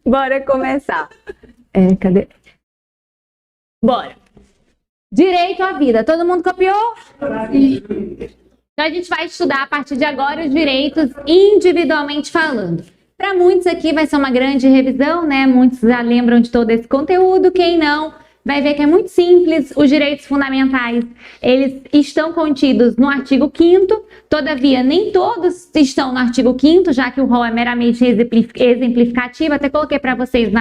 Bora começar. Cadê? Bora. Direito à vida. Todo mundo copiou? Sim. Então a gente vai estudar a partir de agora os direitos individualmente falando. Para muitos aqui vai ser uma grande revisão, né? Muitos já lembram de todo esse conteúdo. Quem não, vai ver que é muito simples. Os direitos fundamentais, eles estão contidos no artigo 5º. Todavia, nem todos estão no artigo 5º, já que o rol é meramente exemplificativo. Até coloquei para vocês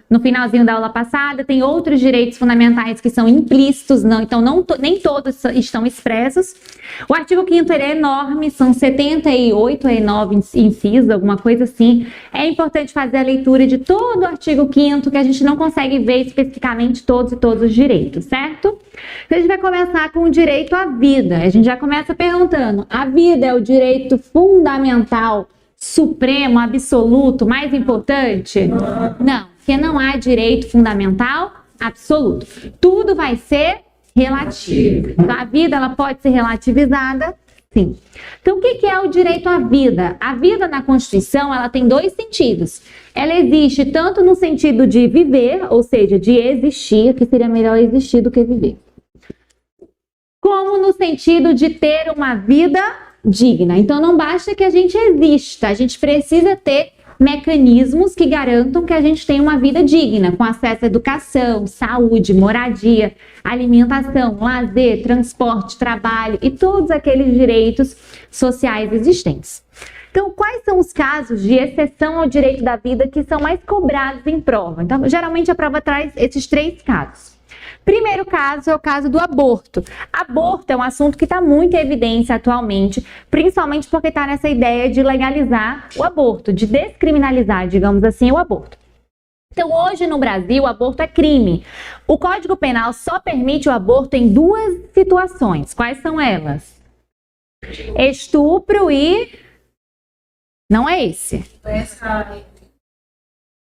no finalzinho da aula passada. Tem outros direitos fundamentais que são implícitos, então nem todos estão expressos. O artigo 5º ele é enorme, são 78 e 9 incisos, alguma coisa assim. É importante fazer a leitura de todo o artigo 5º, que a gente não consegue ver especificamente todos os direitos, certo? Então, a gente vai começar com o direito à vida. A gente já começa perguntando: a vida é o direito fundamental, supremo, absoluto, mais importante? Não, porque não há direito fundamental absoluto. Tudo vai ser relativo. Então, a vida ela pode ser relativizada, sim. Então, o que é o direito à vida? A vida na Constituição ela tem dois sentidos. Ela existe tanto no sentido de viver, ou seja, de existir, que seria melhor existir do que viver, como no sentido de ter uma vida digna. Então, não basta que a gente exista, a gente precisa ter mecanismos que garantam que a gente tenha uma vida digna, com acesso à educação, saúde, moradia, alimentação, lazer, transporte, trabalho e todos aqueles direitos sociais existentes. Então, quais são os casos de exceção ao direito da vida que são mais cobrados em prova? Então, geralmente a prova traz esses 3 casos. Primeiro caso é o caso do aborto. Aborto é um assunto que está muito em evidência atualmente, principalmente porque está nessa ideia de legalizar o aborto, de descriminalizar, digamos assim, o aborto. Então, hoje no Brasil, o aborto é crime. O Código Penal só permite o aborto em 2 situações. Quais são elas? Estupro e... Não é esse.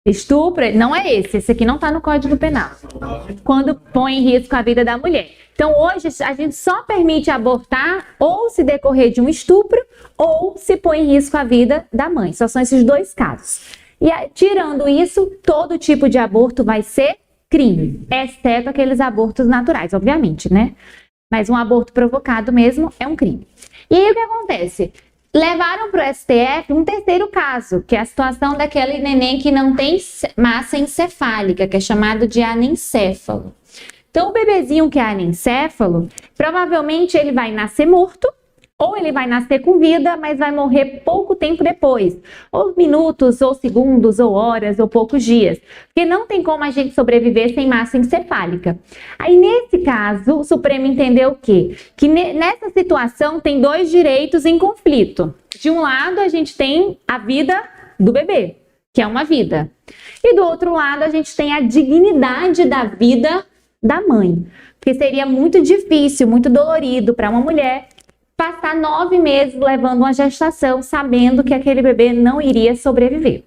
Estupro, não é esse aqui não está no Código Penal, quando põe em risco a vida da mulher. Então hoje a gente só permite abortar ou se decorrer de um estupro ou se põe em risco a vida da mãe, só são esses 2 casos. E tirando isso, todo tipo de aborto vai ser crime, exceto aqueles abortos naturais, obviamente, né? Mas um aborto provocado mesmo é um crime. E aí o que acontece? Levaram para o STF um terceiro caso, que é a situação daquele neném que não tem massa encefálica, que é chamado de anencéfalo. Então, o bebezinho que é anencéfalo, provavelmente ele vai nascer morto, ou ele vai nascer com vida, mas vai morrer pouco tempo depois, ou minutos, ou segundos, ou horas, ou poucos dias, porque não tem como a gente sobreviver sem massa encefálica. Aí, nesse caso, o Supremo entendeu o quê? Que nessa situação tem 2 direitos em conflito. De um lado, a gente tem a vida do bebê, que é uma vida, e do outro lado, a gente tem a dignidade da vida da mãe, porque seria muito difícil, muito dolorido para uma mulher passar 9 meses levando uma gestação, sabendo que aquele bebê não iria sobreviver.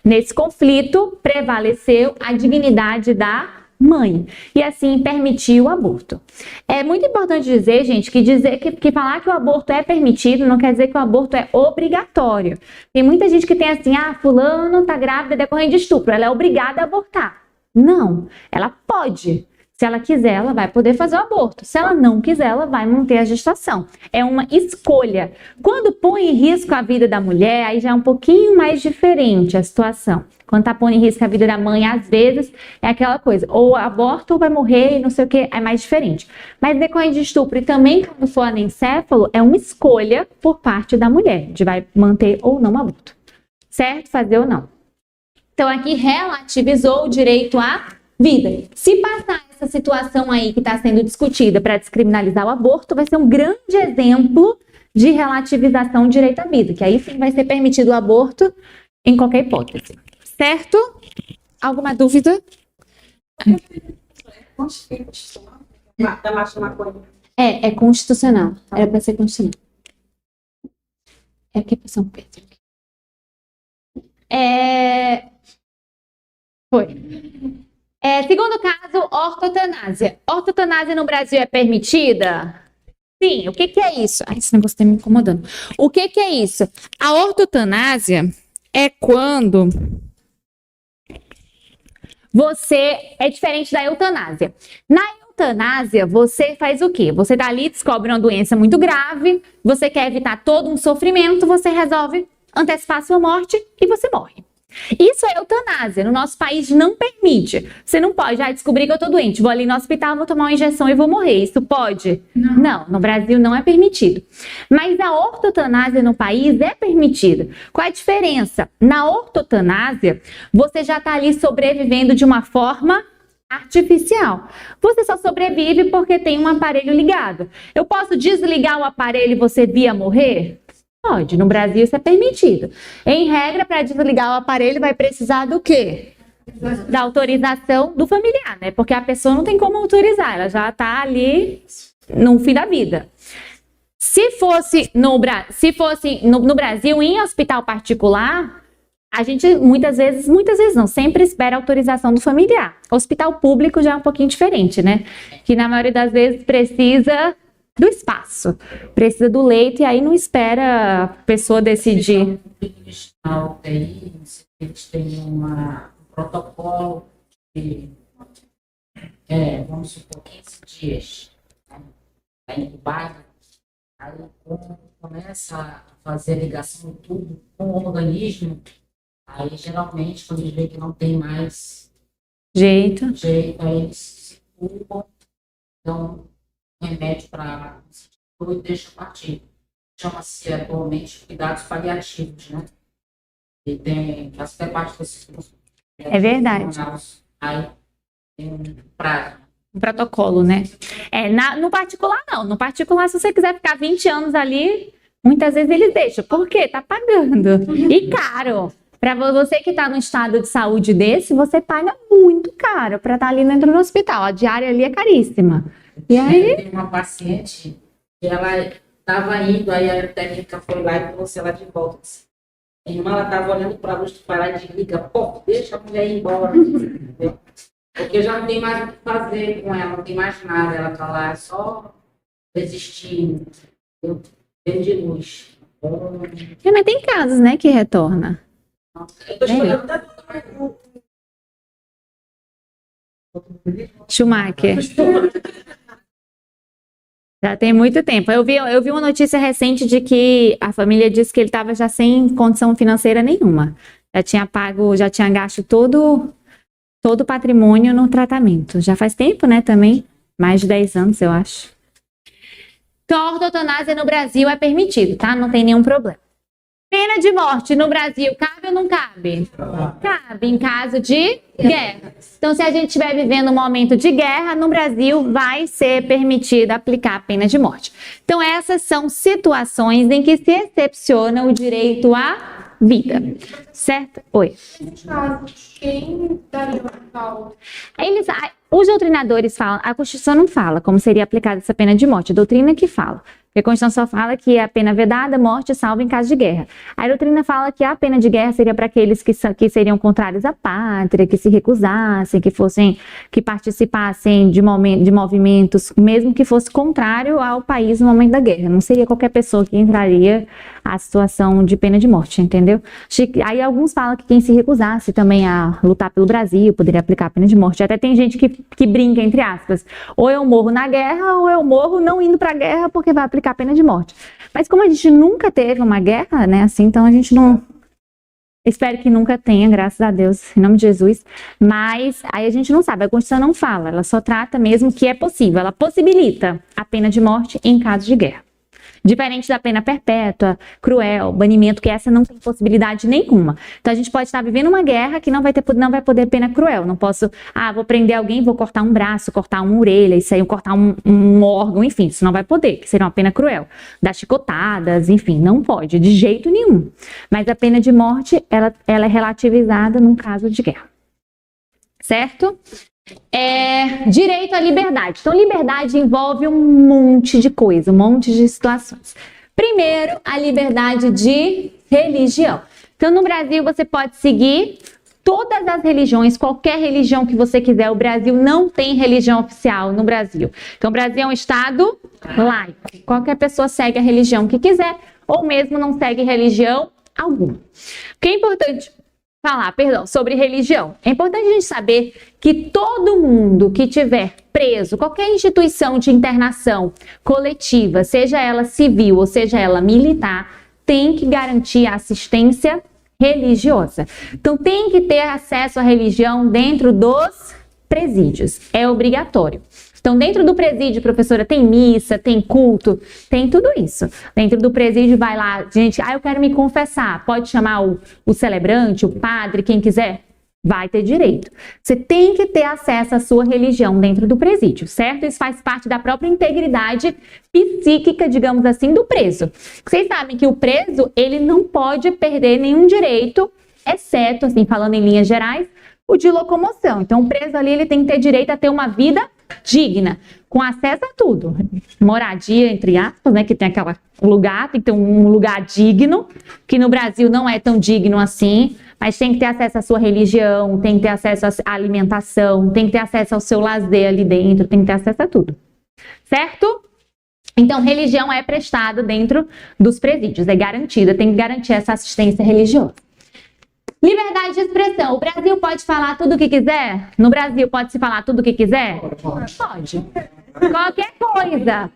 Nesse conflito, prevaleceu a dignidade da mãe e assim permitiu o aborto. É muito importante dizer, gente, que falar que o aborto é permitido não quer dizer que o aborto é obrigatório. Tem muita gente que tem assim, fulano tá grávida decorrente de estupro, ela é obrigada a abortar. Não, ela pode. Se ela quiser, ela vai poder fazer o aborto. Se ela não quiser, ela vai manter a gestação. É uma escolha. Quando põe em risco a vida da mulher, aí já é um pouquinho mais diferente a situação. Quando está pondo em risco a vida da mãe, às vezes, é aquela coisa. Ou aborta ou vai morrer, não sei o que, é mais diferente. Mas decorrente de estupro e também quando for anencéfalo, é uma escolha por parte da mulher, de vai manter ou não o aborto. Certo? Fazer ou não. Então, aqui relativizou o direito à vida. Se passar essa situação aí que está sendo discutida para descriminalizar o aborto, vai ser um grande exemplo de relativização do direito à vida, que aí sim vai ser permitido o aborto em qualquer hipótese. Certo? Alguma dúvida? É constitucional. Era para ser constitucional. É aqui para São Pedro. Foi. Segundo caso, ortotanásia. Ortotanásia no Brasil é permitida? Sim. O que é isso? Ai, esse negócio tá me incomodando. O que é isso? A ortotanásia é quando é diferente da eutanásia. Na eutanásia, você faz o quê? Você tá ali, descobre uma doença muito grave, você quer evitar todo um sofrimento, você resolve antecipar sua morte e você morre. Isso é eutanásia. No nosso país não permite. Você não pode, descobrir que eu tô doente, vou ali no hospital, vou tomar uma injeção e vou morrer. Isso pode? Não, no Brasil não é permitido. Mas a ortotanásia no país é permitida. Qual é a diferença? Na ortotanásia, você já tá ali sobrevivendo de uma forma artificial. Você só sobrevive porque tem um aparelho ligado. Eu posso desligar o aparelho e você vir morrer? Pode, no Brasil isso é permitido. Em regra, para desligar o aparelho vai precisar do quê? Da autorização do familiar, né? Porque a pessoa não tem como autorizar, ela já está ali no fim da vida. Se fosse no Brasil, em hospital particular, a gente muitas vezes não, sempre espera a autorização do familiar. Hospital público já é um pouquinho diferente, né? Que na maioria das vezes precisa do espaço, precisa do leito e aí não espera a pessoa decidir. Eles têm um protocolo de, vamos supor, 15 dias, tá incubado, aí quando começa a fazer ligação tudo com o organismo, aí geralmente quando eles veem que não tem mais jeito, aí eles se culpam, então remédio para e deixa partir. Chama-se atualmente cuidados paliativos, né? E tem até parte desse curso. É verdade. Aí tem um prazo. Um protocolo, né? No particular, não. No particular, se você quiser ficar 20 anos ali, muitas vezes eles deixam. Por quê? Tá pagando. E caro. Para você que está no estado de saúde desse, você paga muito caro para estar ali dentro do hospital. A diária ali é caríssima. E aí? Tem uma paciente que ela estava indo, aí a técnica foi lá e trouxe ela de volta. A irmã, ela estava olhando para a luz de parar de liga, pô, deixa a mulher ir embora. Entendeu? Porque já não tem mais o que fazer com ela, não tem mais nada. Ela está lá só resistindo. Dentro de luz. Mas tem casos, né, que retorna. Eu tô chorando. Schumacher. Já tem muito tempo. Eu vi uma notícia recente de que a família disse que ele estava já sem condição financeira nenhuma. Já tinha gasto todo o patrimônio no tratamento. Já faz tempo, né, também. Mais de 10 anos, eu acho. Então, a ortotanásia no Brasil é permitido, tá? Não tem nenhum problema. Pena de morte no Brasil, cabe ou não cabe? Cabe em caso de guerra. Então, se a gente estiver vivendo um momento de guerra, no Brasil vai ser permitido aplicar a pena de morte. Então, essas são situações em que se excepciona o direito à vida. Certo? Oi. Quem daria uma causa? Os doutrinadores falam, a Constituição não fala como seria aplicada essa pena de morte, a doutrina que fala. Porque a Constituição só fala que a pena vedada, morte salva em caso de guerra. A doutrina fala que a pena de guerra seria para aqueles que seriam contrários à pátria, que se recusassem, que participassem de movimentos, mesmo que fosse contrário ao país no momento da guerra. Não seria qualquer pessoa que entraria a situação de pena de morte, entendeu? Aí alguns falam que quem se recusasse também a lutar pelo Brasil poderia aplicar a pena de morte. Até tem gente que brinca, entre aspas, ou eu morro na guerra ou eu morro não indo pra guerra porque vai aplicar a pena de morte. Mas como a gente nunca teve uma guerra, né, assim, então a gente não... Espero que nunca tenha, graças a Deus, em nome de Jesus. Mas aí a gente não sabe, a Constituição não fala, ela só trata mesmo que é possível, ela possibilita a pena de morte em caso de guerra. Diferente da pena perpétua, cruel, banimento, que essa não tem possibilidade nenhuma. Então a gente pode estar vivendo uma guerra que não vai poder pena cruel. Não posso, vou prender alguém, vou cortar um braço, cortar uma orelha, isso aí, cortar um órgão, enfim, isso não vai poder, que seria uma pena cruel. Dar chicotadas, enfim, não pode, de jeito nenhum. Mas a pena de morte, ela é relativizada num caso de guerra. Certo? Direito à liberdade. Então, liberdade envolve um monte de coisa, um monte de situações. Primeiro, a liberdade de religião. Então, no Brasil, você pode seguir Todas as religiões, qualquer religião que você quiser, o Brasil não tem religião oficial no Brasil. Então, o Brasil é um estado laico. Qualquer pessoa segue a religião que quiser, ou mesmo não segue religião alguma. O que é importante falar, sobre religião? É importante a gente saber que todo mundo que tiver preso, qualquer instituição de internação coletiva, seja ela civil ou seja ela militar, tem que garantir a assistência religiosa. Então, tem que ter acesso à religião dentro dos presídios. É obrigatório. Então, dentro do presídio, professora, tem missa, tem culto, tem tudo isso. Dentro do presídio vai lá, gente, eu quero me confessar. Pode chamar o celebrante, o padre, quem quiser. Vai ter direito. Você tem que ter acesso à sua religião dentro do presídio, certo? Isso faz parte da própria integridade psíquica, digamos assim, do preso. Vocês sabem que o preso, ele não pode perder nenhum direito, exceto, assim, falando em linhas gerais, o de locomoção. Então, o preso ali, ele tem que ter direito a ter uma vida digna, com acesso a tudo. Moradia, entre aspas, né? Que tem aquele lugar, tem que ter um lugar digno, que no Brasil não é tão digno assim, mas tem que ter acesso à sua religião, tem que ter acesso à alimentação, tem que ter acesso ao seu lazer ali dentro, tem que ter acesso a tudo. Certo? Então, religião é prestada dentro dos presídios, é garantida, tem que garantir essa assistência religiosa. Liberdade de expressão. O Brasil pode falar tudo o que quiser? No Brasil pode se falar tudo o que quiser? Pode. Qualquer coisa.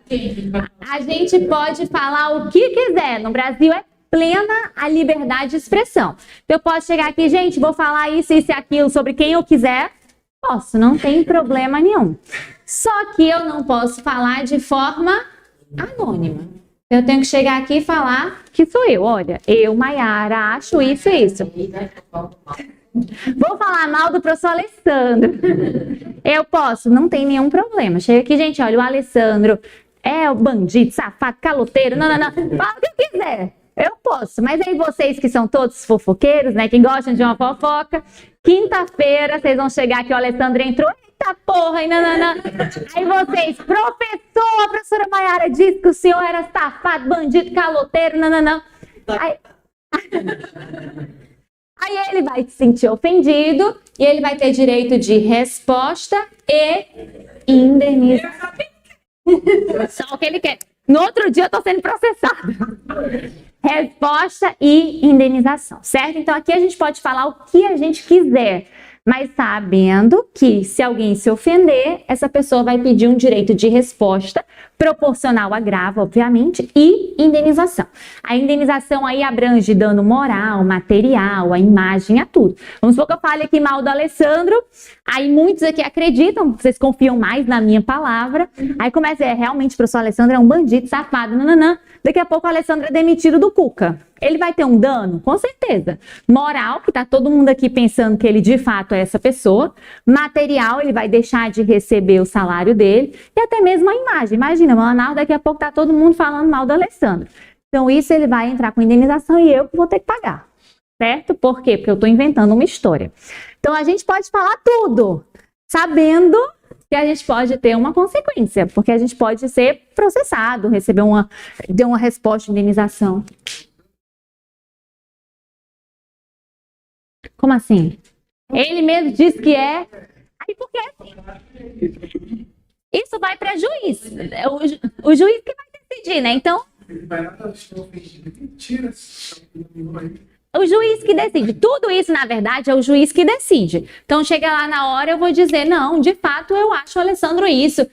A gente pode falar o que quiser. No Brasil é plena a liberdade de expressão. Eu posso chegar aqui, gente, vou falar isso e aquilo sobre quem eu quiser. Posso, não tem problema nenhum. Só que eu não posso falar de forma anônima. Eu tenho que chegar aqui e falar que sou eu. Olha, eu, Maiara, acho isso e isso. Vou falar mal do professor Alessandro. Eu posso, não tem nenhum problema. Chega aqui, gente, olha, o Alessandro é o bandido, safado, caloteiro, não. Fala o que eu quiser. Eu posso, mas aí vocês que são todos fofoqueiros, né, que gostam de uma fofoca, quinta-feira vocês vão chegar aqui, o Alessandro entrou, eita porra, e nananã. Aí vocês, professor, a professora Maiara disse que o senhor era safado, bandido, caloteiro, nananã. Aí ele vai se sentir ofendido e ele vai ter direito de resposta e indenização. Só o que ele quer. No outro dia eu tô sendo processado. Resposta e indenização, certo? Então aqui a gente pode falar o que a gente quiser, mas sabendo que se alguém se ofender, essa pessoa vai pedir um direito de resposta proporcional a grave, obviamente, e indenização. A indenização aí abrange dano moral, material, a imagem, a tudo. Vamos supor que eu fale aqui mal do Alessandro, aí muitos aqui acreditam, vocês confiam mais na minha palavra, aí começa, realmente o professor Alessandro é um bandido, safado, nananã. Daqui a pouco o Alessandro é demitido do Cuca. Ele vai ter um dano? Com certeza. Moral, que tá todo mundo aqui pensando que ele de fato é essa pessoa. Material, ele vai deixar de receber o salário dele. E até mesmo a imagem. Imagina, Manaus, daqui a pouco tá todo mundo falando mal do Alessandro. Então isso ele vai entrar com indenização e eu que vou ter que pagar. Certo? Por quê? Porque eu tô inventando uma história. Então a gente pode falar tudo, sabendo que a gente pode ter uma consequência, porque a gente pode ser processado, receber uma resposta de indenização. Como assim? Ele mesmo disse que é. Aí por que assim? Isso vai para juiz. O juiz que vai decidir, né? Então. O juiz que decide. Tudo isso, na verdade, é o juiz que decide. Então, chega lá na hora, eu vou dizer, não, de fato, eu acho o Alessandro isso.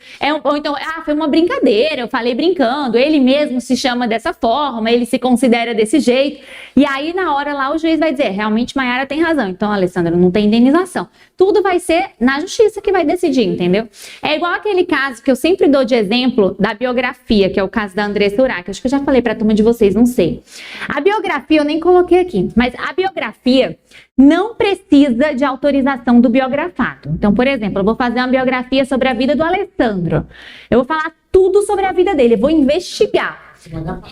Ou então, foi uma brincadeira, eu falei brincando, ele mesmo se chama dessa forma, ele se considera desse jeito. E aí, na hora lá, o juiz vai dizer, realmente, Maiara tem razão. Então, Alessandro, não tem indenização. Tudo vai ser na justiça que vai decidir, entendeu? É igual aquele caso que eu sempre dou de exemplo da biografia, que é o caso da Andressa Urach. Acho que eu já falei para a turma de vocês, não sei. A biografia eu nem coloquei aqui. Mas a biografia não precisa de autorização do biografado. Então, por exemplo, eu vou fazer uma biografia sobre a vida do Alessandro. Eu vou falar tudo sobre a vida dele, eu vou investigar.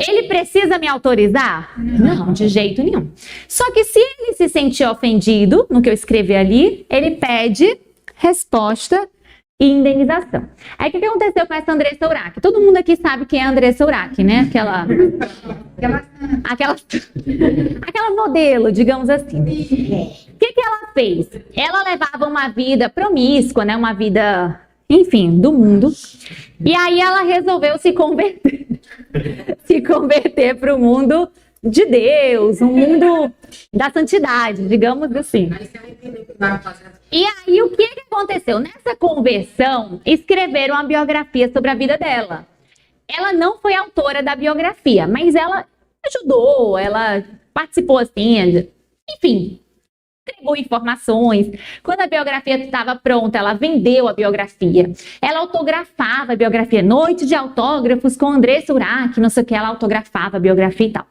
Ele precisa me autorizar? Não, de jeito nenhum. Só que se ele se sentir ofendido no que eu escrevi ali, ele pede resposta e indenização. Aí o que aconteceu com essa Andressa Urach? Todo mundo aqui sabe quem é a Andressa Urach, né? Aquela modelo, digamos assim. O que ela fez? Ela levava uma vida promíscua, né? Uma vida, enfim, do mundo. E aí ela resolveu se converter para o mundo de Deus, um mundo da santidade, digamos assim. E aí, o que aconteceu? Nessa conversão, escreveram uma biografia sobre a vida dela. Ela não foi autora da biografia, mas ela ajudou, ela participou assim, enfim, entregou informações. Quando a biografia estava pronta, ela vendeu a biografia. Ela autografava a biografia. Noite de autógrafos com Andressa Urach, não sei o que, ela autografava a biografia e tal.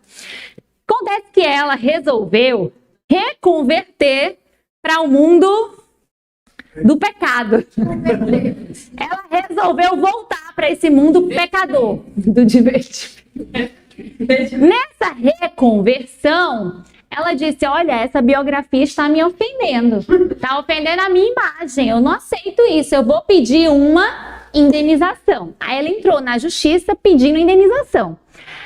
Acontece que ela resolveu reconverter para o mundo do pecado. Ela resolveu voltar para esse mundo pecador, do divertimento. Nessa reconversão, ela disse, olha, essa biografia está me ofendendo. Está ofendendo a minha imagem. Eu não aceito isso. Eu vou pedir uma indenização. Aí ela entrou na justiça pedindo indenização.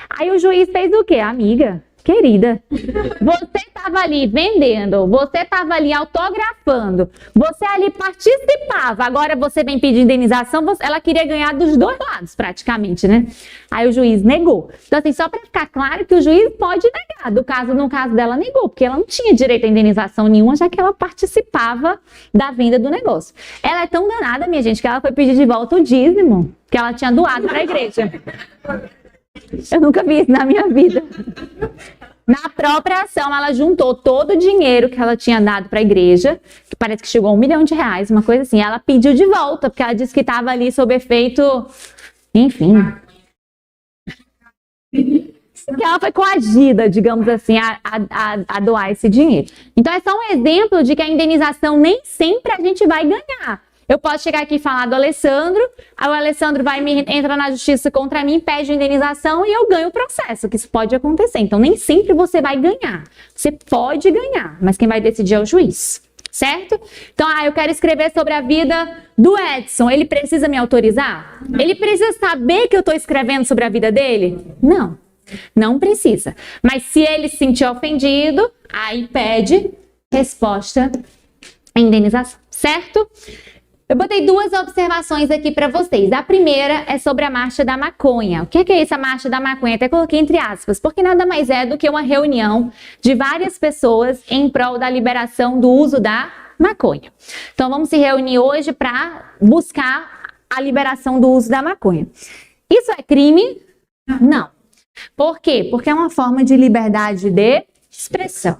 Aí o juiz fez o quê? Amiga, querida, você estava ali vendendo, você estava ali autografando, você ali participava, agora você vem pedir indenização, ela queria ganhar dos dois lados, praticamente, né? Aí o juiz negou. Então, assim, só para ficar claro que o juiz pode negar, no caso dela, negou, porque ela não tinha direito a indenização nenhuma, já que ela participava da venda do negócio. Ela é tão danada, minha gente, que ela foi pedir de volta o dízimo que ela tinha doado para a igreja. Eu nunca vi isso na minha vida. Na própria ação, ela juntou todo o dinheiro que ela tinha dado para a igreja, que parece que chegou a R$1 milhão, uma coisa assim. Ela pediu de volta, porque ela disse que estava ali sob efeito, enfim. Que ela foi coagida, digamos assim, a doar esse dinheiro. Então, é só um exemplo de que a indenização nem sempre a gente vai ganhar. Eu posso chegar aqui e falar do Alessandro, aí o Alessandro vai entrar na justiça contra mim, pede indenização e eu ganho o processo, que isso pode acontecer. Então, nem sempre você vai ganhar. Você pode ganhar, mas quem vai decidir é o juiz, certo? Então, eu quero escrever sobre a vida do Edson. Ele precisa me autorizar? Ele precisa saber que eu estou escrevendo sobre a vida dele? Não, não precisa. Mas se ele se sentir ofendido, aí pede resposta à indenização, certo? Eu botei duas observações aqui para vocês. A primeira é sobre a Marcha da Maconha. O que é isso, a Marcha da Maconha? Até coloquei entre aspas, porque nada mais é do que uma reunião de várias pessoas em prol da liberação do uso da maconha. Então, vamos se reunir hoje para buscar a liberação do uso da maconha. Isso é crime? Não. Por quê? Porque é uma forma de liberdade de expressão.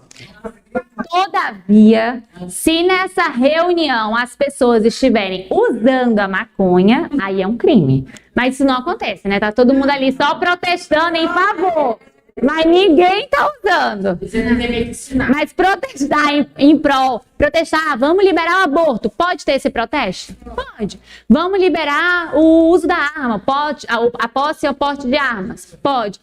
Todavia, se nessa reunião as pessoas estiverem usando a maconha, aí é um crime. Mas isso não acontece, né? Tá todo mundo ali só protestando em favor. Mas ninguém tá usando. Mas protestar em prol, protestar, vamos liberar o aborto, pode ter esse protesto? Pode. Vamos liberar o uso da arma, pode. A posse e o porte de armas? Pode.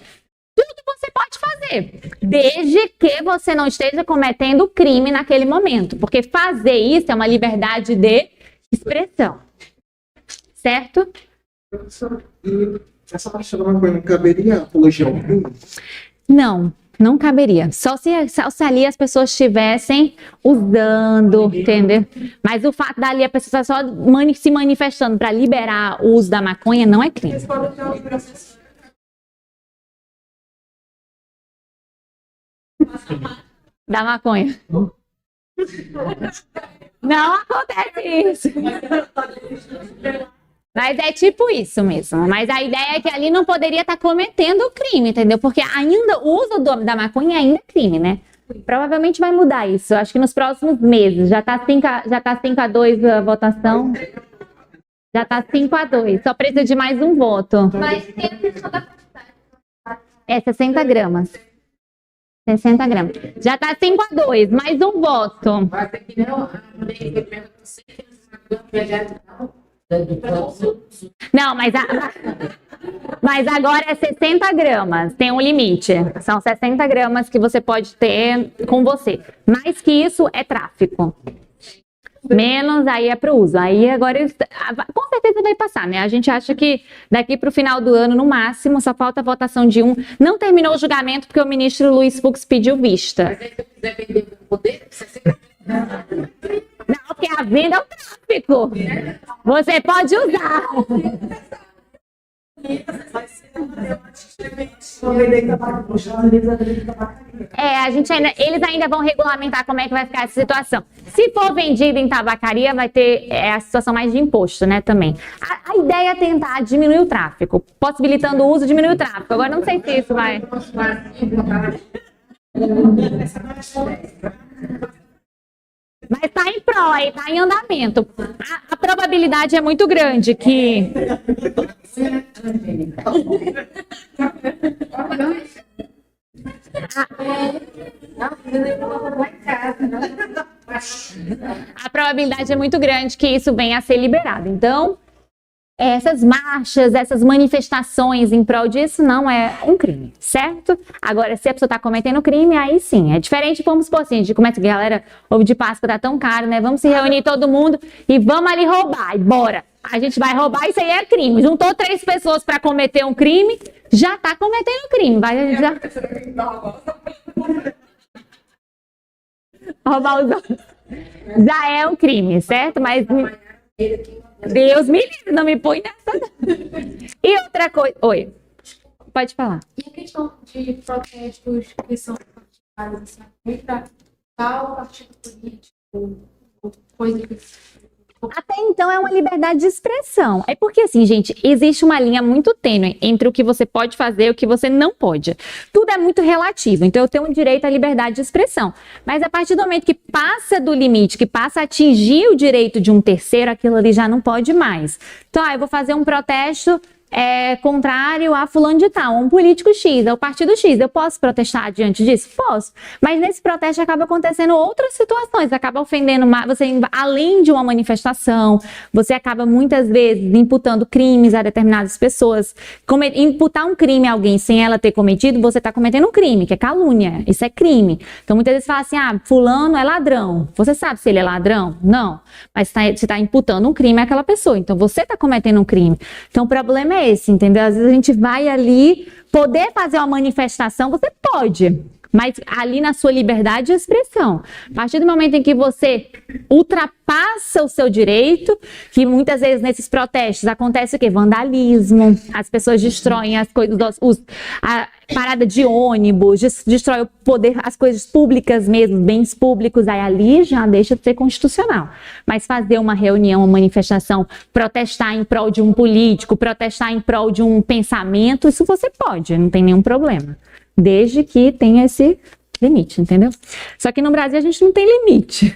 Tudo você pode fazer, desde que você não esteja cometendo crime naquele momento, porque fazer isso é uma liberdade de expressão, certo? Professor, e essa marcha da maconha não caberia apologia ao crime? Não, não caberia. Só se ali as pessoas estivessem usando, entendeu? Mas o fato dali a pessoa só se manifestando para liberar o uso da maconha não é crime. Da maconha. Não acontece isso. Mas é tipo isso mesmo. Mas a ideia é que ali não poderia estar cometendo o crime, entendeu? Porque ainda o uso da maconha ainda é crime, né? Provavelmente vai mudar isso. Acho que nos próximos meses. Já tá 5-2 a votação. Já tá 5-2. Só precisa de mais um voto. Mas tem a questão da quantidade. É 60 gramas. 60 gramas. Já tá 5-2, mais um voto. Vai ter que não. Não, mas agora é 60 gramas. Tem um limite. São 60 gramas que você pode ter com você. Mais que isso é tráfico. Menos aí é para o uso. Aí agora, com certeza vai passar, né? A gente acha que daqui para o final do ano, no máximo, só falta a votação de um. Não terminou o julgamento porque o ministro Luiz Fux pediu vista. Mas aí se eu quiser vender o poder, precisa ser... Não, porque a venda é o tráfico. Você pode usar. A gente ainda, eles ainda vão regulamentar como é que vai ficar essa situação. Se for vendido em tabacaria, vai ter a situação mais de imposto, né, também. A ideia é tentar diminuir o tráfico, possibilitando o uso, diminuir o tráfico. Agora, não sei se isso vai... Mas está em pró, está em andamento. A probabilidade é muito grande que... A probabilidade é muito grande que isso venha a ser liberado. Então, essas marchas, essas manifestações em prol disso não é um crime, certo? Agora, se a pessoa está cometendo crime, aí sim. É diferente, vamos supor assim, de como é que a galera, ovo de Páscoa tá tão caro, né? Vamos se reunir todo mundo e vamos ali roubar, e bora. A gente vai roubar, isso aí é crime. Juntou 3 pessoas para cometer um crime, já tá cometendo crime. Vai já... Roubar os outros. Já é um crime, certo? Mas... Deus me livre, não me põe nessa. E outra coisa... Oi, pode falar. E a questão de protestos que são particulares, assim, contra tal partido político, ou coisa que... Até então é uma liberdade de expressão. É porque assim, gente, existe uma linha muito tênue entre o que você pode fazer e o que você não pode. Tudo é muito relativo, então eu tenho um direito à liberdade de expressão. Mas a partir do momento que passa do limite, que passa a atingir o direito de um terceiro, aquilo ali já não pode mais. Então, eu vou fazer um protesto contrário a fulano de tal, um político X, ao partido X. Eu posso protestar diante disso? Posso. Mas nesse protesto acaba acontecendo outras situações, acaba ofendendo você, além de uma manifestação, você acaba muitas vezes imputando crimes a determinadas pessoas. Imputar um crime a alguém sem ela ter cometido, você está cometendo um crime, que é calúnia. Isso é crime. Então muitas vezes fala assim, fulano é ladrão. Você sabe se ele é ladrão? Não. Mas você está imputando um crime àquela pessoa. Então você está cometendo um crime. Então o problema é esse, entendeu? Às vezes a gente vai ali, poder fazer uma manifestação, você pode, mas ali na sua liberdade de expressão. A partir do momento em que você ultrapassa o seu direito, que muitas vezes nesses protestos acontece o quê? Vandalismo, as pessoas destroem as coisas, a parada de ônibus, destrói o poder, as coisas públicas mesmo, bens públicos, aí ali já deixa de ser constitucional. Mas fazer uma reunião, uma manifestação, protestar em prol de um político, protestar em prol de um pensamento, isso você pode, não tem nenhum problema. Desde que tenha esse limite, entendeu? Só que no Brasil a gente não tem limite.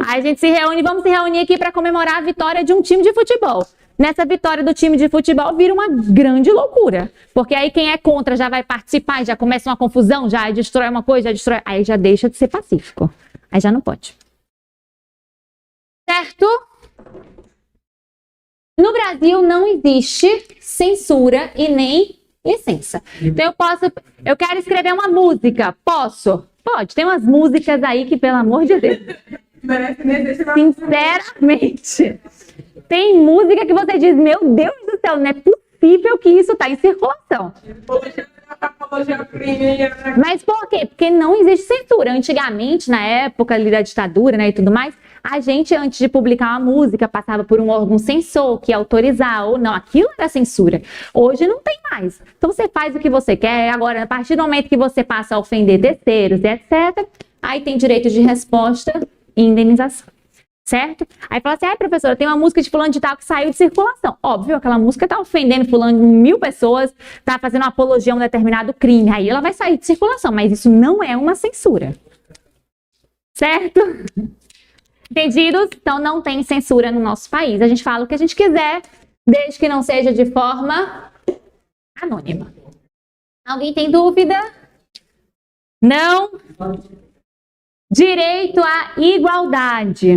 Aí a gente se reúne, vamos se reunir aqui para comemorar a vitória de um time de futebol. Nessa vitória do time de futebol vira uma grande loucura. Porque aí quem é contra já vai participar, já começa uma confusão, já destrói uma coisa, já destrói... Aí já deixa de ser pacífico. Aí já não pode. Certo? No Brasil não existe censura e nem licença. Então eu quero escrever uma música. Posso? Pode. Tem umas músicas aí que, pelo amor de Deus. Sinceramente. Tem música que você diz, meu Deus do céu, não é possível que isso está em circulação. Mas por quê? Porque não existe censura. Antigamente, na época ali da ditadura, né, e tudo mais, a gente, antes de publicar uma música, passava por um órgão censor que ia autorizar ou não. Aquilo era censura. Hoje não tem mais. Então você faz o que você quer. Agora, a partir do momento que você passa a ofender terceiros e etc., aí tem direito de resposta e indenização. Certo? Aí fala assim, professora, tem uma música de fulano de tal que saiu de circulação. Óbvio, aquela música tá ofendendo fulano 1000 pessoas, tá fazendo uma apologia a um determinado crime. Aí ela vai sair de circulação, mas isso não é uma censura. Certo? Entendidos? Então não tem censura no nosso país. A gente fala o que a gente quiser, desde que não seja de forma anônima. Alguém tem dúvida? Não? Direito à igualdade.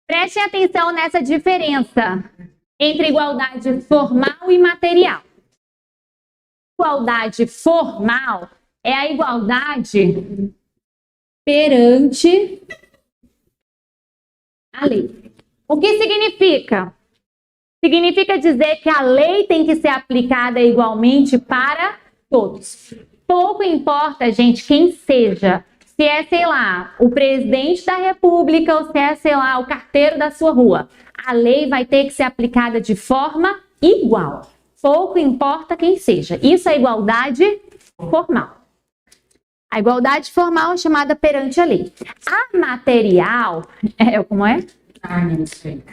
Prestem atenção nessa diferença entre igualdade formal e material. Igualdade formal é a igualdade perante A lei. O que significa? Significa dizer que a lei tem que ser aplicada igualmente para todos. Pouco importa, gente, quem seja. Se é, sei lá, o presidente da República ou se é, sei lá, o carteiro da sua rua. A lei vai ter que ser aplicada de forma igual. Pouco importa quem seja. Isso é igualdade formal. A igualdade formal é chamada perante a lei. A material, como é? Não sei.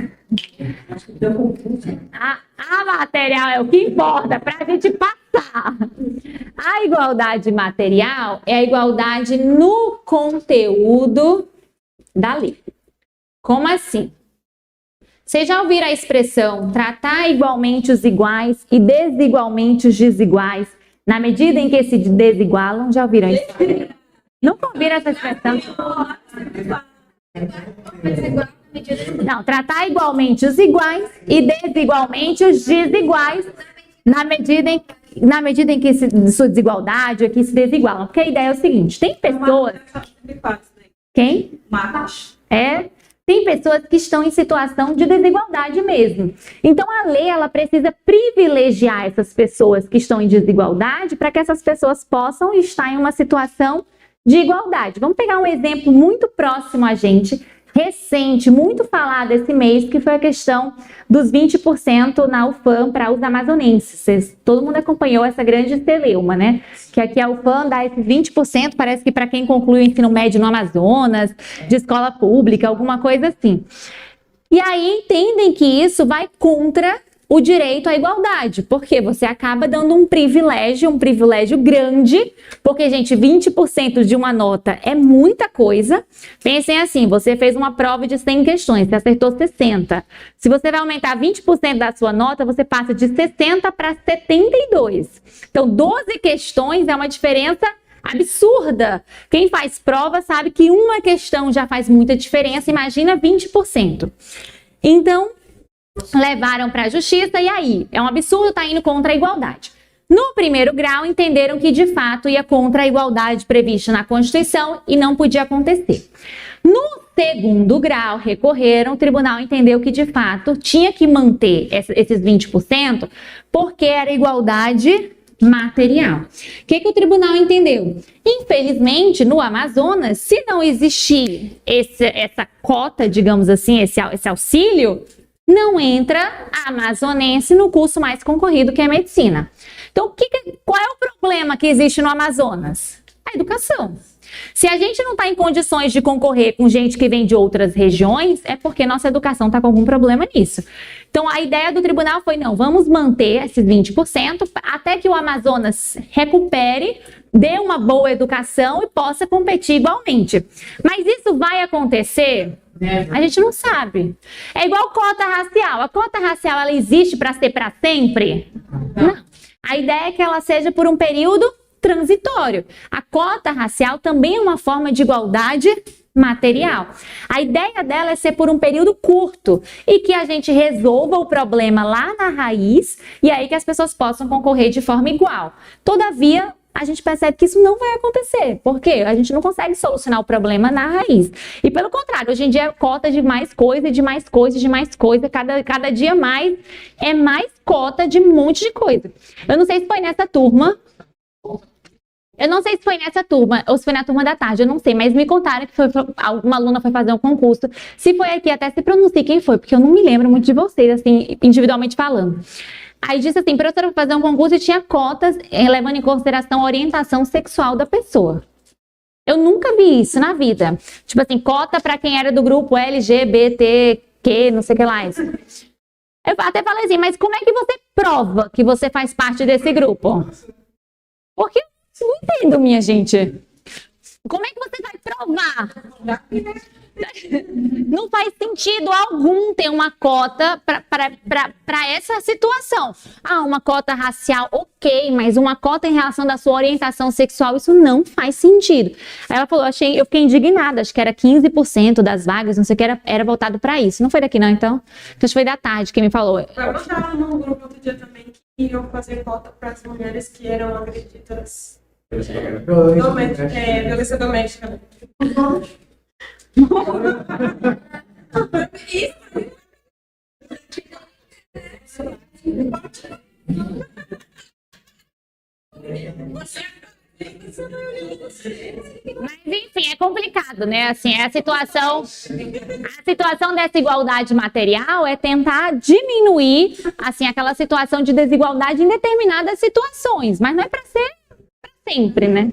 Acho que deu confuso. A material é o que importa para a gente passar. A igualdade material é a igualdade no conteúdo da lei. Como assim? Vocês já ouviram a expressão tratar igualmente os iguais e desigualmente os desiguais na medida em que se desigualam? Já ouviram isso? Nunca ouviram essa expressão? Não, tratar igualmente os iguais e desigualmente os desiguais na medida em que sua desigualdade ou que se desigualam. Porque a ideia é o seguinte, tem pessoas... Quem? Marcos. Tem pessoas que estão em situação de desigualdade mesmo. Então, a lei, ela precisa privilegiar essas pessoas que estão em desigualdade para que essas pessoas possam estar em uma situação de igualdade. Vamos pegar um exemplo muito próximo a gente, recente, muito falado esse mês, que foi a questão dos 20% na UFAM para os amazonenses. Todo mundo acompanhou essa grande celeuma, né? Que aqui a UFAM dá esses 20%, parece que para quem conclui o ensino médio no Amazonas, de escola pública, alguma coisa assim. E aí entendem que isso vai contra o direito à igualdade, porque você acaba dando um privilégio grande, porque, gente, 20% de uma nota é muita coisa. Pensem assim, você fez uma prova de 100 questões, você acertou 60. Se você vai aumentar 20% da sua nota, você passa de 60 para 72. Então, 12 questões é uma diferença absurda. Quem faz prova sabe que uma questão já faz muita diferença, imagina 20%. Então, levaram para a justiça e aí, é um absurdo, tá indo contra a igualdade. No primeiro grau, entenderam que de fato ia contra a igualdade prevista na Constituição e não podia acontecer. No segundo grau, recorreram, o tribunal entendeu que de fato tinha que manter esses 20% porque era igualdade material. O que o tribunal entendeu? Infelizmente, no Amazonas, se não existir essa cota, digamos assim, esse auxílio, não entra a amazonense no curso mais concorrido, que é a medicina. Então, qual é o problema que existe no Amazonas? A educação. Se a gente não está em condições de concorrer com gente que vem de outras regiões, é porque nossa educação está com algum problema nisso. Então, a ideia do tribunal foi, não, vamos manter esses 20% até que o Amazonas recupere, dê uma boa educação e possa competir igualmente. Mas isso vai acontecer? A gente não sabe. É igual cota racial. A cota racial, ela existe para ser para sempre? Não. A ideia é que ela seja por um período transitório. A cota racial também é uma forma de igualdade material. A ideia dela é ser por um período curto e que a gente resolva o problema lá na raiz e aí que as pessoas possam concorrer de forma igual. Todavia, a gente percebe que isso não vai acontecer. Por quê? A gente não consegue solucionar o problema na raiz. E pelo contrário, hoje em dia é cota de mais coisa, de mais coisa, de mais coisa. Cada dia mais é mais cota de um monte de coisa. Eu não sei se foi nessa turma. Eu não sei se foi nessa turma ou se foi na turma da tarde, eu não sei, mas me contaram que alguma aluna foi fazer um concurso. Se foi aqui, até se pronuncie quem foi, porque eu não me lembro muito de vocês, assim, individualmente falando. Aí disse assim, professora, foi fazer um concurso e tinha cotas levando em consideração a orientação sexual da pessoa. Eu nunca vi isso na vida. Tipo assim, cota para quem era do grupo LGBTQ, não sei o que lá. Isso. Eu até falei assim, mas como é que você prova que você faz parte desse grupo? Porque eu não entendo, minha gente. Como é que você vai provar? Não faz sentido algum ter uma cota para essa situação. Ah, uma cota racial, ok, mas uma cota em relação da sua orientação sexual, isso não faz sentido. Aí ela falou, eu fiquei indignada, acho que era 15% das vagas, não sei o que, era voltado para isso. Não foi daqui não, então? Então acho que foi da tarde que me falou. Eu mandaram no grupo outro dia também que iriam fazer cota para as mulheres que eram agredidas. Violência doméstica. Mas enfim, é complicado, né? Assim, a situação dessa igualdade material é tentar diminuir, assim, aquela situação de desigualdade em determinadas situações, mas não é para ser pra sempre, né?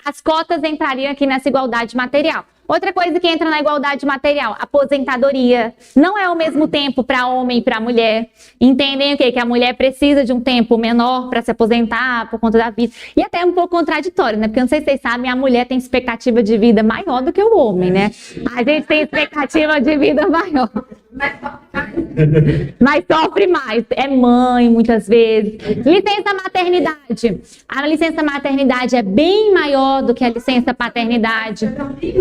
As cotas entrariam aqui nessa igualdade material. Outra coisa que entra na igualdade material, aposentadoria. Não é o mesmo tempo para homem e para mulher. Entendem o quê? Que a mulher precisa de um tempo menor para se aposentar por conta da vida. E até um pouco contraditório, né? Porque não sei se vocês sabem, a mulher tem expectativa de vida maior do que o homem, né? A gente tem expectativa de vida maior. Mas sofre mais. É mãe, muitas vezes. Licença maternidade. A licença maternidade é bem maior do que a licença paternidade.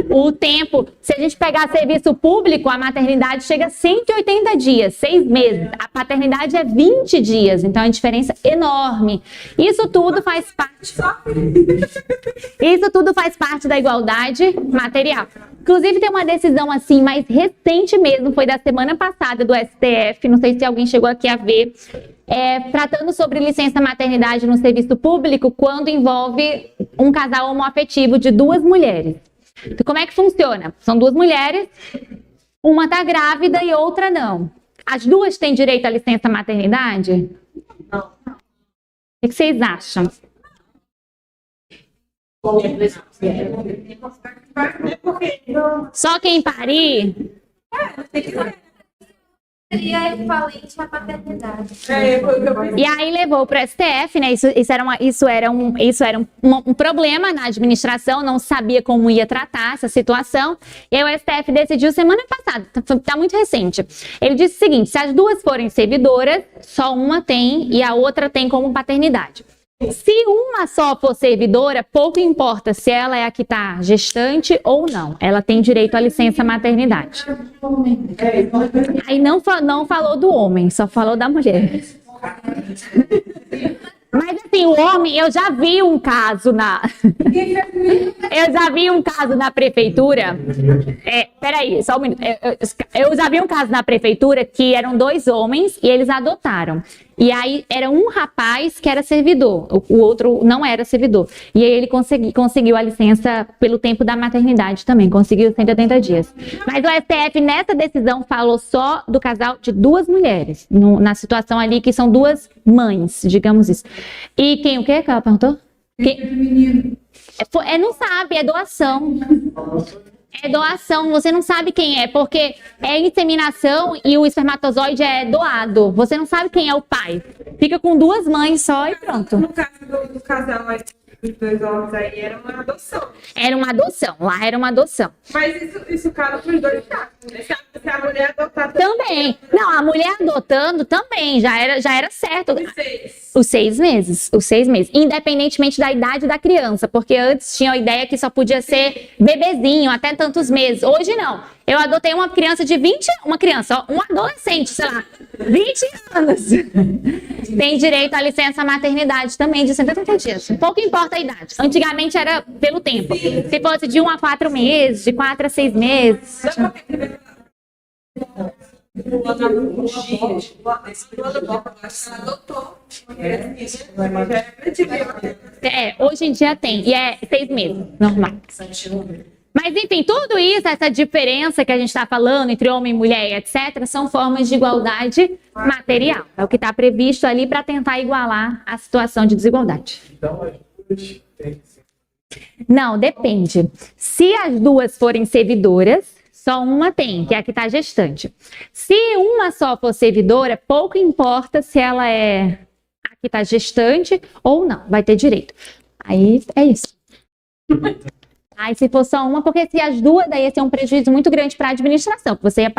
O tempo, se a gente pegar serviço público, a maternidade chega a 180 dias, 6 meses. A paternidade é 20 dias. Então, é uma diferença enorme. Isso tudo faz parte. Isso tudo faz parte da igualdade material. Inclusive, tem uma decisão assim, mais recente mesmo, foi da semana passada do STF, não sei se alguém chegou aqui a ver, tratando sobre licença maternidade no serviço público, quando envolve um casal homoafetivo de 2 mulheres. Então, como é que funciona? São 2 mulheres, uma está grávida e outra não. As 2 têm direito à licença maternidade? Não. O que vocês acham? Só quem parir? Seria equivalente à paternidade. E aí levou para o STF, né? Isso era um problema na administração, não sabia como ia tratar essa situação. E aí o STF decidiu semana passada, tá muito recente. Ele disse o seguinte: se as 2 forem servidoras, só uma tem e a outra tem como paternidade. Se uma só for servidora, pouco importa se ela é a que está gestante ou não. Ela tem direito à licença maternidade. Aí não falou do homem, só falou da mulher. Mas assim, o homem, eu já vi um caso na prefeitura. Peraí, só um minuto. Eu já vi um caso na prefeitura que eram 2 homens e eles adotaram. E aí era um rapaz que era servidor, o outro não era servidor. E aí ele conseguiu a licença pelo tempo da maternidade também, conseguiu 180 dias. Mas o STF nessa decisão falou só do casal de 2 mulheres, na situação ali que são 2 mães, digamos isso. E o que ela perguntou? Não sabe, é doação. É doação, você não sabe quem é, porque é inseminação e o espermatozoide é doado. Você não sabe quem é o pai. Fica com 2 mães só e pronto. No caso do casal, os 2 homens aí, era uma adoção. Era uma adoção, lá era uma adoção. Mas isso cabe para os 2 casos, né? Se a mulher adotar também. Não, a mulher adotando também, já era certo. Os 6 meses. Os 6 meses. Independentemente da idade da criança. Porque antes tinha a ideia que só podia ser bebezinho, até tantos meses. Hoje não. Eu adotei uma criança de 20... um adolescente, sei lá, 20 anos. Tem direito à licença maternidade também de 180 dias. Pouco importa a idade. Antigamente era pelo tempo. Se fosse de 1 a 4 meses, de 4 a 6 meses. Hoje em dia tem, e é 6 meses, normal. Mas enfim, tudo isso, essa diferença que a gente está falando entre homem e mulher, etc., são formas de igualdade material. É o que está previsto ali para tentar igualar a situação de desigualdade. Então, as 2 têm que ser. Não, depende. Se as 2 forem servidoras, só uma tem, que é a que está gestante. Se uma só for servidora, pouco importa se ela é a que está gestante ou não, vai ter direito. Aí é isso. Aí se for só uma, porque se as 2, daí ia ser um prejuízo muito grande para a administração. Você ia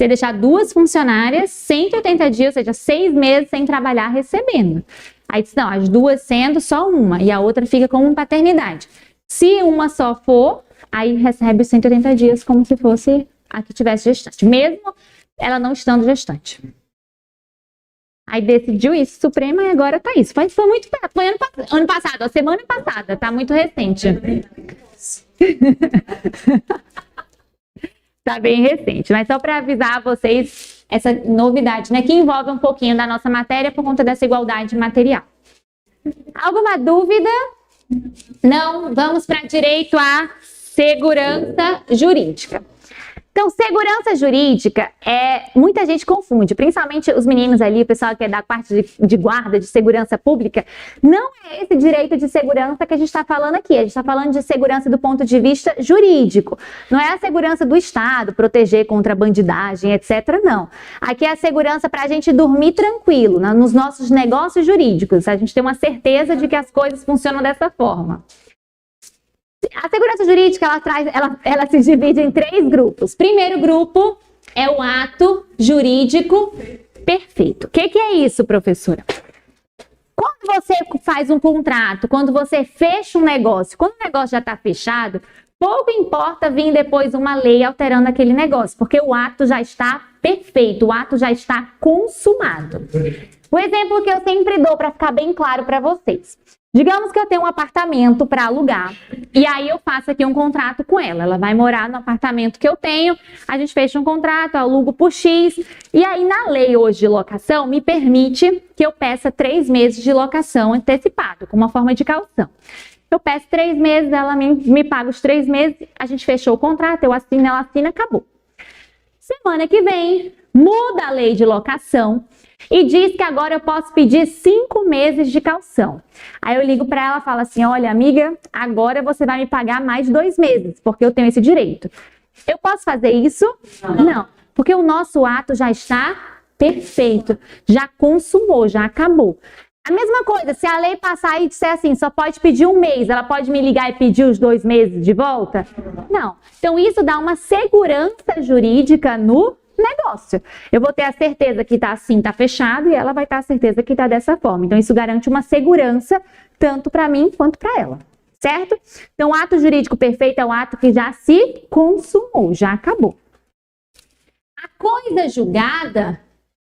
deixar 2 funcionárias 180 dias, ou seja, 6 meses sem trabalhar recebendo. Aí não, as 2 sendo só uma, e a outra fica como paternidade. Se uma só for, aí recebe os 180 dias como se fosse a que tivesse gestante, mesmo ela não estando gestante. Aí decidiu isso, Suprema, e agora tá isso. Foi muito perto, foi ano passado, a semana passada, tá muito recente. Tá bem recente, mas só para avisar vocês essa novidade, né, que envolve um pouquinho da nossa matéria por conta dessa igualdade material. Alguma dúvida? Não, vamos para direito à segurança jurídica. Então, segurança jurídica, muita gente confunde, principalmente os meninos ali, o pessoal que é da parte de guarda, de segurança pública. Não é esse direito de segurança que a gente está falando aqui. A gente está falando de segurança do ponto de vista jurídico. Não é a segurança do Estado, proteger contra a bandidagem, etc. Não. Aqui é a segurança para a gente dormir tranquilo, nos nossos negócios jurídicos. A gente tem uma certeza de que as coisas funcionam dessa forma. A segurança jurídica, ela se divide em 3 grupos. Primeiro grupo é o ato jurídico perfeito. O que é isso, professora? Quando você faz um contrato, quando você fecha um negócio, quando o negócio já está fechado, pouco importa vir depois uma lei alterando aquele negócio, porque o ato já está perfeito, o ato já está consumado. O exemplo que eu sempre dou para ficar bem claro para vocês. Digamos que eu tenho um apartamento para alugar e aí eu faço aqui um contrato com ela. Ela vai morar no apartamento que eu tenho, a gente fecha um contrato, eu alugo por X e aí na lei hoje de locação me permite que eu peça 3 meses de locação antecipado, com uma forma de caução. Eu peço 3 meses, ela me paga os 3 meses, a gente fechou o contrato, eu assino, ela assina, acabou. Semana que vem, muda a lei de locação e diz que agora eu posso pedir 5 meses de caução. Aí eu ligo para ela e falo assim, olha amiga, agora você vai me pagar mais 2 meses, porque eu tenho esse direito. Eu posso fazer isso? Não, porque o nosso ato já está perfeito, já consumou, já acabou. A mesma coisa, se a lei passar e disser assim, só pode pedir 1 mês, ela pode me ligar e pedir os 2 meses de volta? Não. Então isso dá uma segurança jurídica no negócio. Eu vou ter a certeza que tá assim, tá fechado, e ela vai ter a certeza que tá dessa forma. Então isso garante uma segurança tanto para mim quanto para ela, certo? Então o ato jurídico perfeito é um ato que já se consumou, já acabou. A coisa julgada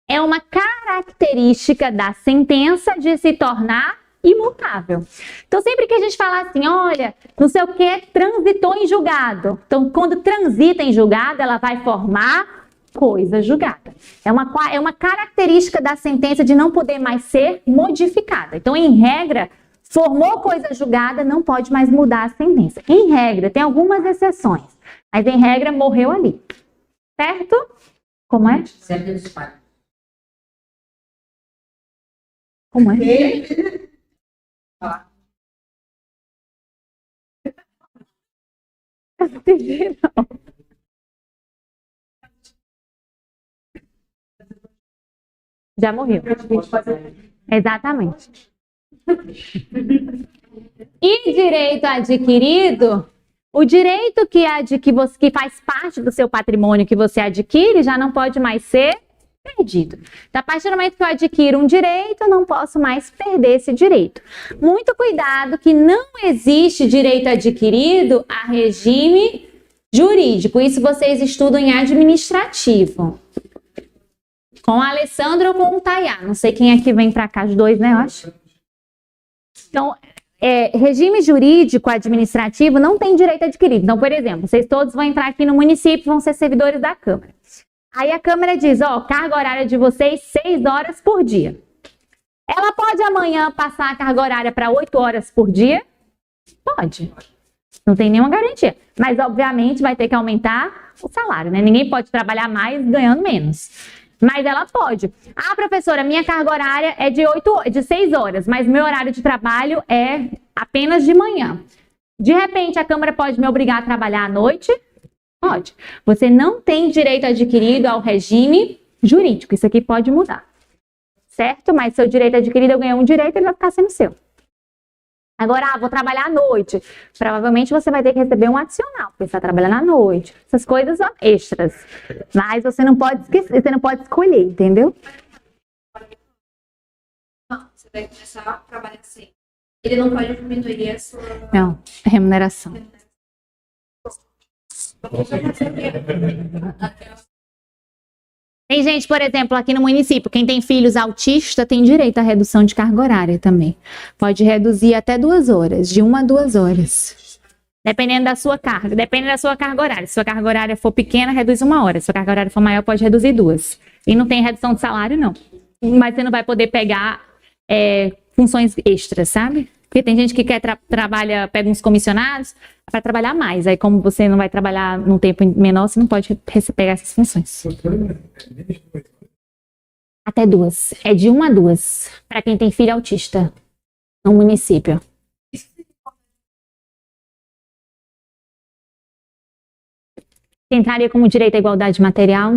é uma característica da sentença de se tornar imutável. Então, sempre que a gente fala assim, olha, não sei o que, transitou em julgado. Então, quando transita em julgado, ela vai formar coisa julgada. É uma característica da sentença de não poder mais ser modificada. Então, em regra, formou coisa julgada, não pode mais mudar a sentença. Em regra, tem algumas exceções, mas em regra, morreu ali. Certo? Como é? Sempre dos pais. Como é? Não. Já morreu. Exatamente. E direito adquirido? O direito que faz parte do seu patrimônio que você adquire já não pode mais ser perdido. Então, a partir do momento que eu adquiro um direito, eu não posso mais perder esse direito. Muito cuidado que não existe direito adquirido a regime jurídico. Isso vocês estudam em administrativo. Com a Alessandra ou com o Tayá. Não sei quem é que vem para cá, os dois, né, eu acho. Então, regime jurídico administrativo não tem direito adquirido. Então, por exemplo, vocês todos vão entrar aqui no município, vão ser servidores da Câmara. Aí a Câmara diz, ó, carga horária de vocês 6 horas por dia. Ela pode amanhã passar a carga horária para 8 horas por dia? Pode. Não tem nenhuma garantia. Mas, obviamente, vai ter que aumentar o salário, né? Ninguém pode trabalhar mais ganhando menos. Mas ela pode. Ah, professora, minha carga horária é de 6 horas, mas meu horário de trabalho é apenas de manhã. De repente, a Câmara pode me obrigar a trabalhar à noite? Pode. Você não tem direito adquirido ao regime jurídico. Isso aqui pode mudar. Certo? Mas seu direito adquirido, eu ganhei um direito, ele vai ficar sendo seu. Agora, vou trabalhar à noite. Provavelmente você vai ter que receber um adicional, porque você está trabalhando à noite. Essas coisas ó, extras. Mas você não pode esquecer, você não pode escolher, entendeu? Não, você vai começar a trabalhar assim. Ele não pode diminuir a sua... Não, é remuneração. Tem gente, por exemplo, aqui no município, quem tem filhos autistas tem direito à redução de carga horária também. Pode reduzir até 2 horas, de 1 a 2 horas. Dependendo da sua carga horária. Se sua carga horária for pequena, reduz 1 hora. Se sua carga horária for maior, pode reduzir 2. E não tem redução de salário, não. Mas você não vai poder pegar funções extras, sabe? Porque tem gente que trabalha, pega uns comissionados para trabalhar mais. Aí, como você não vai trabalhar num tempo menor, você não pode pegar essas funções. Até 2. É de 1 a 2. Para quem tem filho autista no município. Entraria como direito à igualdade material?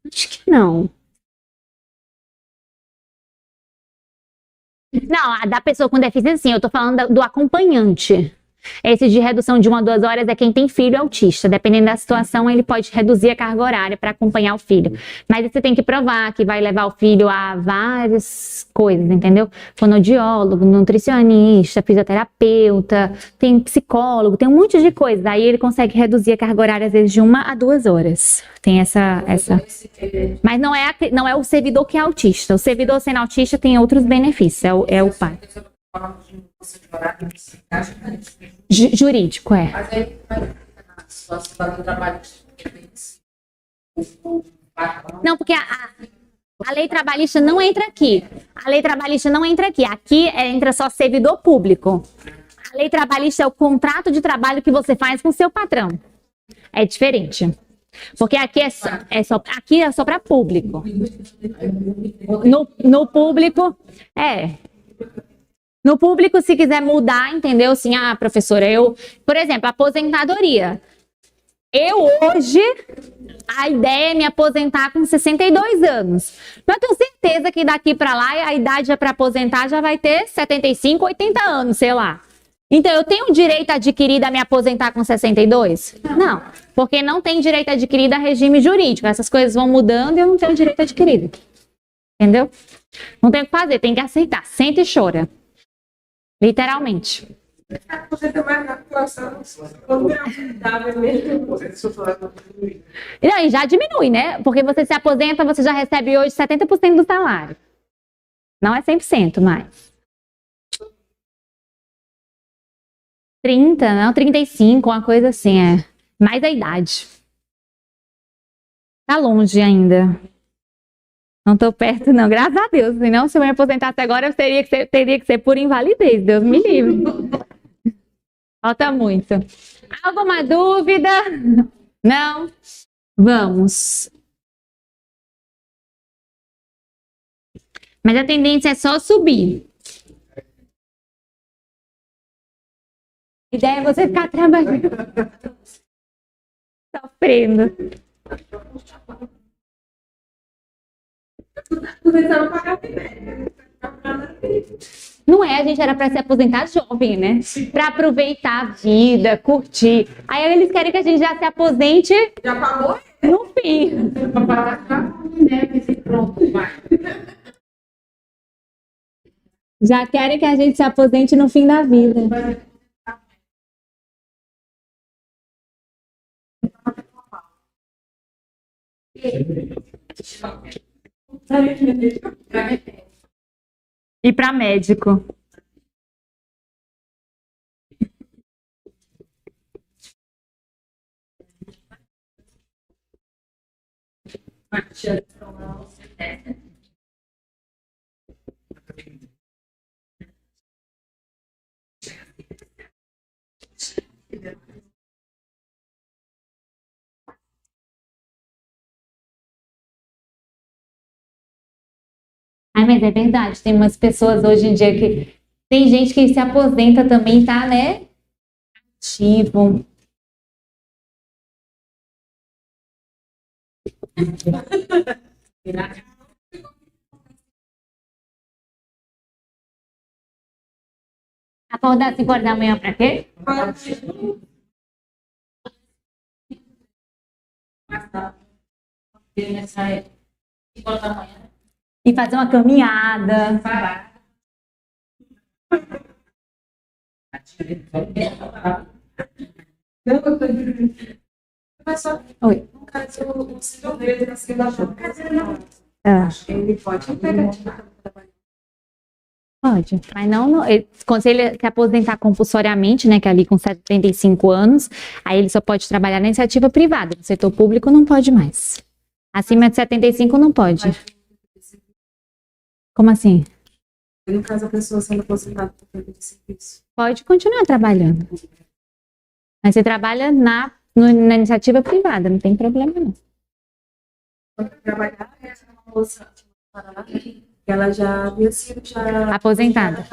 Acho que não. Não, a da pessoa com deficiência, sim. Eu tô falando do acompanhante. Esse de redução de 1 a 2 horas é quem tem filho autista. Dependendo da situação, ele pode reduzir a carga horária para acompanhar o filho. Mas você tem que provar que vai levar o filho a várias coisas, entendeu? Fonoaudiólogo, nutricionista, fisioterapeuta, tem psicólogo, tem um monte de coisa. Aí ele consegue reduzir a carga horária, às vezes, de 1 a 2 horas. Tem essa. Mas não é o servidor que é autista. O servidor sendo autista tem outros benefícios. É o pai. Jurídico, é. Mas aí, na situação do trabalho, não, porque a lei trabalhista não entra aqui. A lei trabalhista não entra aqui. Aqui entra só servidor público. A lei trabalhista é o contrato de trabalho que você faz com o seu patrão. É diferente. Porque aqui aqui é só para público. No público, No público, se quiser mudar, entendeu? Assim, professora, por exemplo, aposentadoria. Hoje, a ideia é me aposentar com 62 anos. Mas eu tenho certeza que daqui para lá, a idade para aposentar já vai ter 75, 80 anos, sei lá. Então, eu tenho direito adquirido a me aposentar com 62? Não, porque não tem direito adquirido a regime jurídico. Essas coisas vão mudando e eu não tenho direito adquirido. Entendeu? Não tem o que fazer, tem que aceitar. Senta e chora. Literalmente. Você tem mais na situação, quando é aposentável mesmo. Não, e já diminui, né? Porque você se aposenta, você já recebe hoje 70% do salário. Não é 100%, mas 30, não, 35, uma coisa assim, mais a idade. Tá longe ainda. Não tô perto, não, graças a Deus. Senão, se eu me aposentasse agora, teria que ser por invalidez. Deus me livre. Falta muito. Alguma dúvida? Não? Vamos. Mas a tendência é só subir. A ideia é você ficar trabalhando. Sofrendo. Não é, a gente era para se aposentar jovem, né? Para aproveitar a vida, curtir. Aí eles querem que a gente já se aposente Já pagou? no fim. Já querem que a gente se aposente no fim da vida. E para médico. Ai, mas é verdade, tem umas pessoas hoje em dia que... Tem gente que se aposenta também, tá, né? Ativo. Acordar às 5 horas da manhã pra quê? E fazer uma caminhada. Oi. No caso, o senhor vê na segunda-feira. Ah. Ele pode pegar. Pode. Mas não, quando ele se aposentar compulsoriamente, né, que é ali com 75 anos, aí ele só pode trabalhar na iniciativa privada. No setor público não pode mais. Acima de 75 não pode. Como assim? No caso, a pessoa sendo aposentada por tempo de serviço. Pode continuar trabalhando. Mas você trabalha na iniciativa privada, não tem problema não. Trabalhar é uma moça que ela já havia sido Aposentada.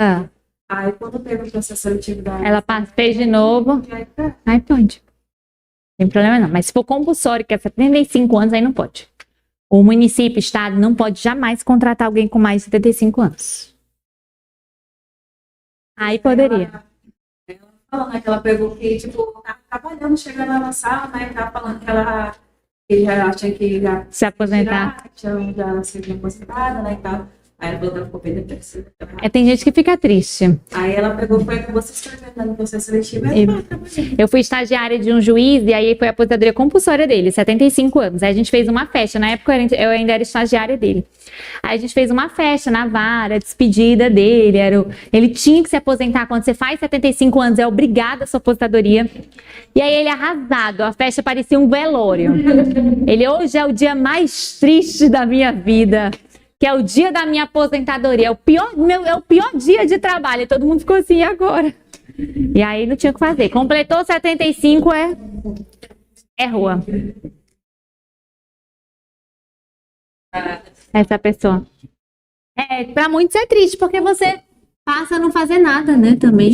Ah, Aí quando teve o processo seletivo da ela fez de novo, aí pode. Não tem problema não. Mas se for compulsório, que é 75 anos, aí não pode. O município, o estado, não pode jamais contratar alguém com mais de 75 anos. Aí poderia. Ela falou, né, que ela pegou que, tipo, tava trabalhando, chegando lá na sala, né, e tava falando que já tinha que já Se aposentar. já sido aposentada, né, e tal. Aí ela falou que ela ficou bem depressiva. Tem gente que fica triste. Aí ela pegou, foi com você escrevendo no processo seletivo, E- e ela trabalhando. Eu fui estagiária de um juiz e aí foi a aposentadoria compulsória dele, 75 anos. Aí a gente fez uma festa, na época eu ainda era estagiária dele. Aí a gente fez uma festa na vara, despedida dele. Ele tinha que se aposentar quando você faz 75 anos, é obrigada a sua aposentadoria. E aí ele arrasado, a festa parecia um velório. Ele, hoje é o dia mais triste da minha vida, que é o dia da minha aposentadoria, é o pior dia de trabalho. E todo mundo ficou assim, e agora? E aí não tinha o que fazer. Completou 75, é rua. Essa pessoa. Para muitos é triste, porque você passa a não fazer nada, né, também.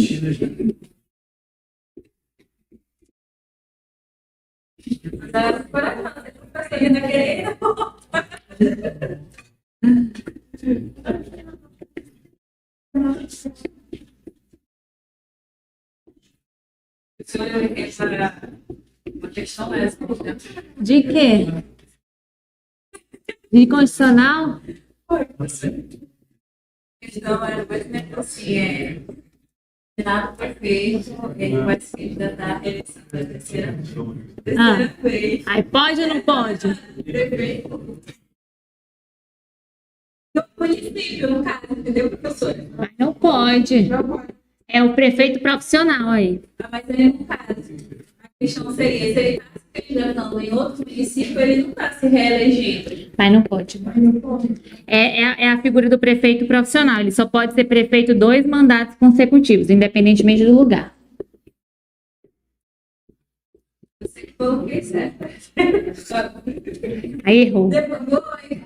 Uma questão essa. De quê? De constitucional? A questão era mais ou menos assim, Senado perfeito, ele vai se candidatar à eleição da terceira vez. Aí pode ou não pode? Prefeito. No município, no caso, entendeu, professora? Mas não pode. É o prefeito profissional aí. Mas aí, no caso, a questão seria, se ele está se candidatando em outro município, ele não está se reelegendo. Mas não pode. É a figura do prefeito profissional. Ele só pode ser prefeito 2 mandatos consecutivos, independentemente do lugar. Eu sei que coloquei certo. Aí errou. Depois vou aí.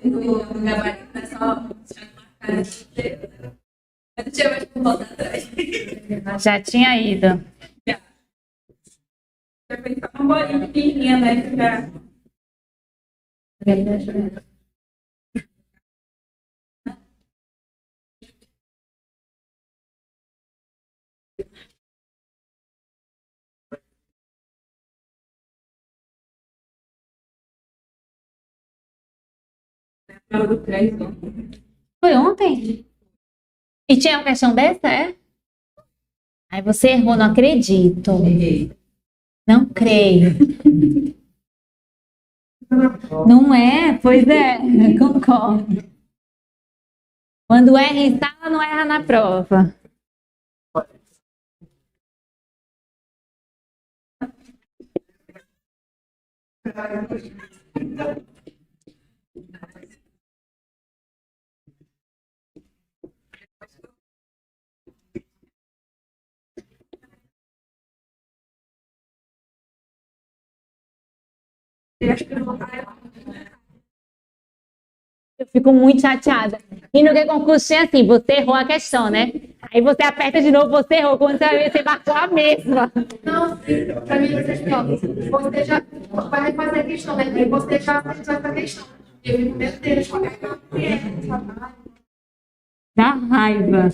No gabarito, é só marcar. Eu não tinha mais como voltar atrás. Já tinha ido. Já fez só uma bolinha pequenininha, né? Pra... do crédito. Foi ontem? E tinha uma questão dessa, é? Aí você errou, não acredito. Errei. Não creio. Não é? Pois é, concordo. Quando erra em sala, não erra na prova. Eu fico muito chateada. E no que concurso tem assim, você errou a questão, né? Aí você aperta de novo, você errou. Quando você vai ver, você marcou a mesma. Não, para mim, você já vai fazer a questão, né? E você já fez essa questão. Eu fico, meu Deus, como é que eu Dá raiva.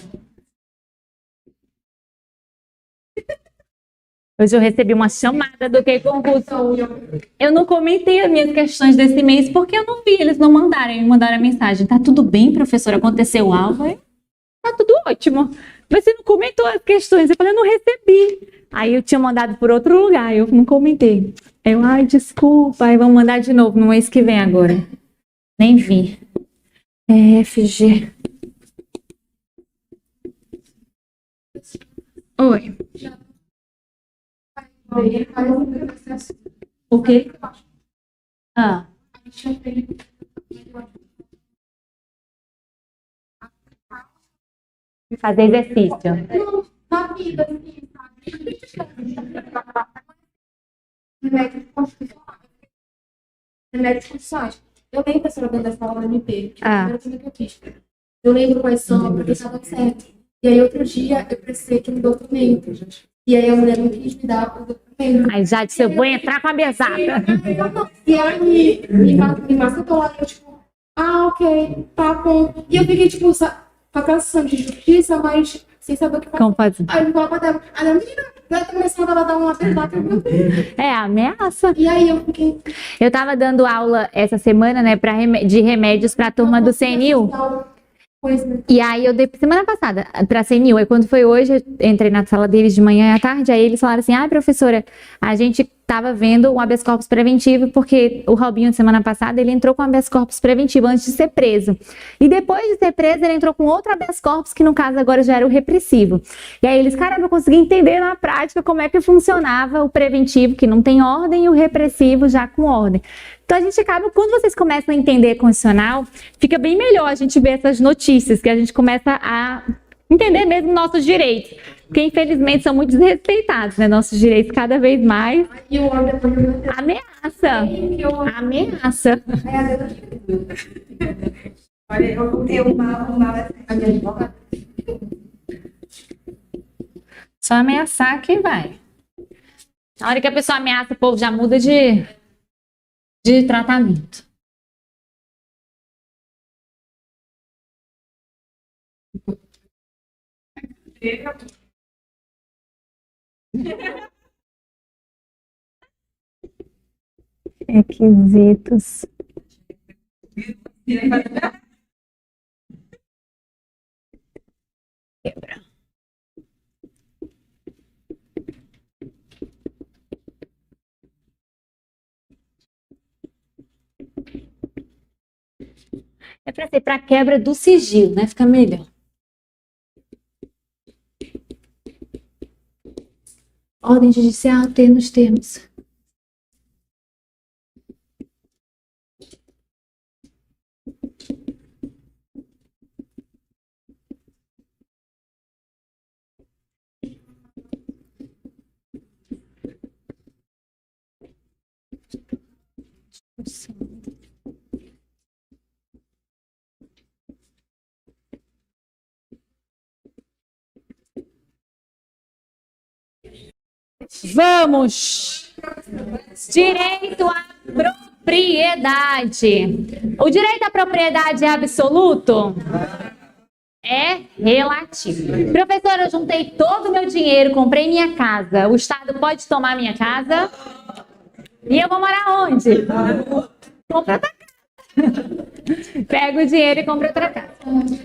Hoje eu recebi uma chamada do que concurso. Eu não comentei as minhas questões desse mês porque eu não vi, eles não mandaram. Me mandaram a mensagem. Tá tudo bem, professora? Aconteceu algo? Aí, tá tudo ótimo. Mas você não comentou as questões. Eu falei, eu não recebi. Aí eu tinha mandado por outro lugar, eu não comentei. Ai, desculpa. Aí vamos mandar de novo no mês que vem agora. Nem vi. FG. Oi. O quê? Ah. Fazer exercício. Não, na vida, assim, sabe? Remédios constitucionais. Remédios constitucionais. Eu lembro, professora, dentro dessa aula da MP, que foi a primeira coisa que eu fiz. Eu lembro quais são, porque estava certo. E aí, outro dia, eu precisei de um documento. E aí, a mulher não quis me dar o documento. Aí já disse, eu vou entrar com a mesada. E aí, me macetou lá, eu, tipo, ok, tá bom. E eu fiquei, tipo, com aquela sensação de justiça, mas sem saber o que fazer. Como fazer? Aí eu falava dela, a menina vai começando a dar uma verdade. É, ameaça. E aí, eu fiquei... Eu tava dando aula essa semana, né, de remédios pra turma do CNU. E aí eu dei semana passada pra CNU. E quando foi hoje, eu entrei na sala deles de manhã e à tarde. Aí eles falaram assim: professora, a gente tava vendo um habeas corpus preventivo, porque o Robinho, semana passada, ele entrou com um habeas corpus preventivo antes de ser preso. E depois de ser preso, ele entrou com outro habeas corpus, que no caso agora já era o repressivo. E aí eles, caramba, eu consegui entender na prática como é que funcionava o preventivo, que não tem ordem, e o repressivo já com ordem. Então a gente acaba, quando vocês começam a entender constitucional, fica bem melhor a gente ver essas notícias, que a gente começa a entender mesmo nossos direitos. Porque infelizmente são muito desrespeitados, né? Nossos direitos cada vez mais. E o homem depois de Ameaça! Ameaça! Olha, eu tenho uma a minha advogada. Só ameaçar que vai. Na hora que a pessoa ameaça, o povo já muda de tratamento. Requisitos. Quebra. É para ser para quebra do sigilo, né? Fica melhor. Ordem judicial ter nos termos. Vamos! Direito à propriedade. O direito à propriedade é absoluto? É relativo. Professora, eu juntei todo o meu dinheiro, comprei minha casa. O Estado pode tomar minha casa? E eu vou morar onde? Compra outra casa. Pega o dinheiro e compra outra casa.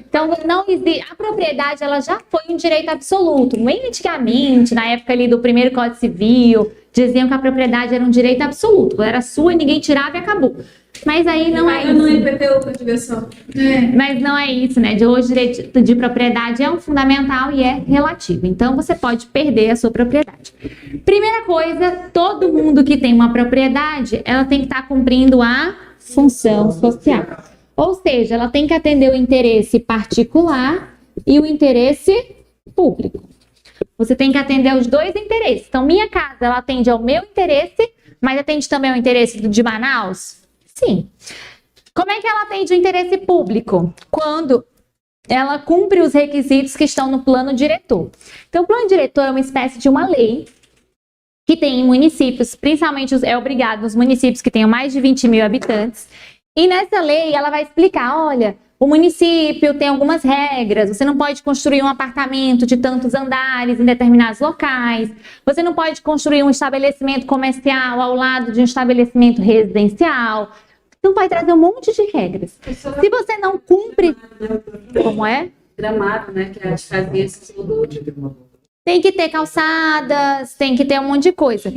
Então, não existe. A propriedade, ela já foi um direito absoluto. Bem antigamente, na época ali do primeiro Código Civil, diziam que a propriedade era um direito absoluto. Era sua, ninguém tirava e acabou. Mas aí não é isso. No IPTU com a diversão. Mas não é isso, né? De hoje, o direito de propriedade é um fundamental e é relativo. Então, você pode perder a sua propriedade. Primeira coisa, todo mundo que tem uma propriedade, ela tem que estar cumprindo a função social. Ou seja, ela tem que atender o interesse particular e o interesse público. Você tem que atender os dois interesses. Então, minha casa, ela atende ao meu interesse, mas atende também ao interesse de Manaus? Sim. Como é que ela atende o interesse público? Quando ela cumpre os requisitos que estão no plano diretor. Então, o plano diretor é uma espécie de uma lei que tem em municípios, principalmente é obrigado nos municípios que tenham mais de 20 mil habitantes. E nessa lei, ela vai explicar, olha, o município tem algumas regras, você não pode construir um apartamento de tantos andares em determinados locais, você não pode construir um estabelecimento comercial ao lado de um estabelecimento residencial. Então vai trazer um monte de regras. Se você não cumpre... Como é? Gramado, né? Que a gente fazia esse tudo. Tem que ter calçadas, tem que ter um monte de coisa.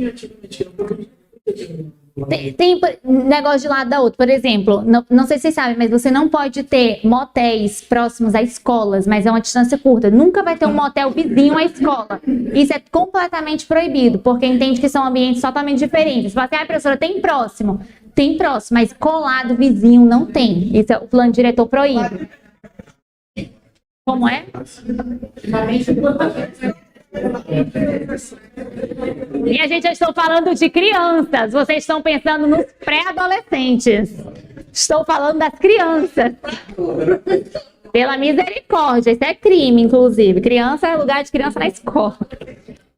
Tem negócio de lado da outra. Por exemplo, não sei se vocês sabem, mas você não pode ter motéis próximos a escolas, mas é uma distância curta. Nunca vai ter um motel vizinho à escola. Isso é completamente proibido, porque entende que são ambientes totalmente diferentes. Você fala assim, professora, tem próximo? Tem próximo, mas colado vizinho não tem. Isso é o plano diretor proíbe. Como é? E a gente já estou falando de crianças. Vocês estão pensando nos pré-adolescentes. Estou falando das crianças. Pela misericórdia, isso é crime, inclusive. Criança é lugar de criança na escola.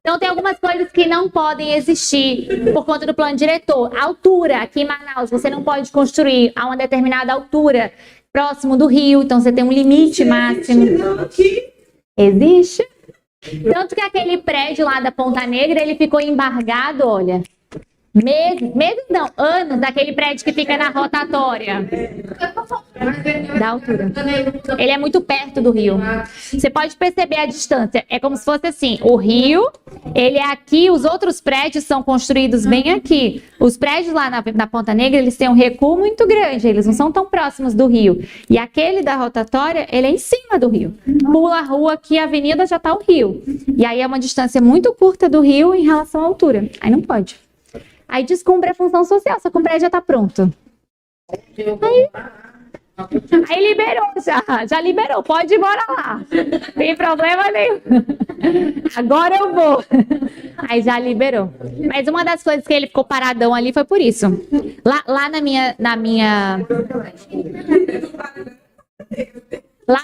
Então, tem algumas coisas que não podem existir por conta do plano diretor. Altura, aqui em Manaus, você não pode construir a uma determinada altura próximo do rio, então você tem um limite máximo. Existe. Tanto que aquele prédio lá da Ponta Negra, ele ficou embargado, olha, meses não, anos, daquele prédio que fica na rotatória. Da altura. Ele é muito perto do rio. Você pode perceber a distância. É como se fosse assim, o rio, ele é aqui, os outros prédios são construídos bem aqui. Os prédios lá na Ponta Negra, eles têm um recuo muito grande, eles não são tão próximos do rio. E aquele da rotatória, ele é em cima do rio. Pula a rua aqui, a avenida já está o rio. E aí é uma distância muito curta do rio em relação à altura. Aí não pode. Aí descumpre a função social, só que o prédio já está pronto. Aí liberou já liberou, pode ir embora lá. Não tem problema nenhum. Agora eu vou. Aí já liberou. Mas uma das coisas que ele ficou paradão ali foi por isso. Lá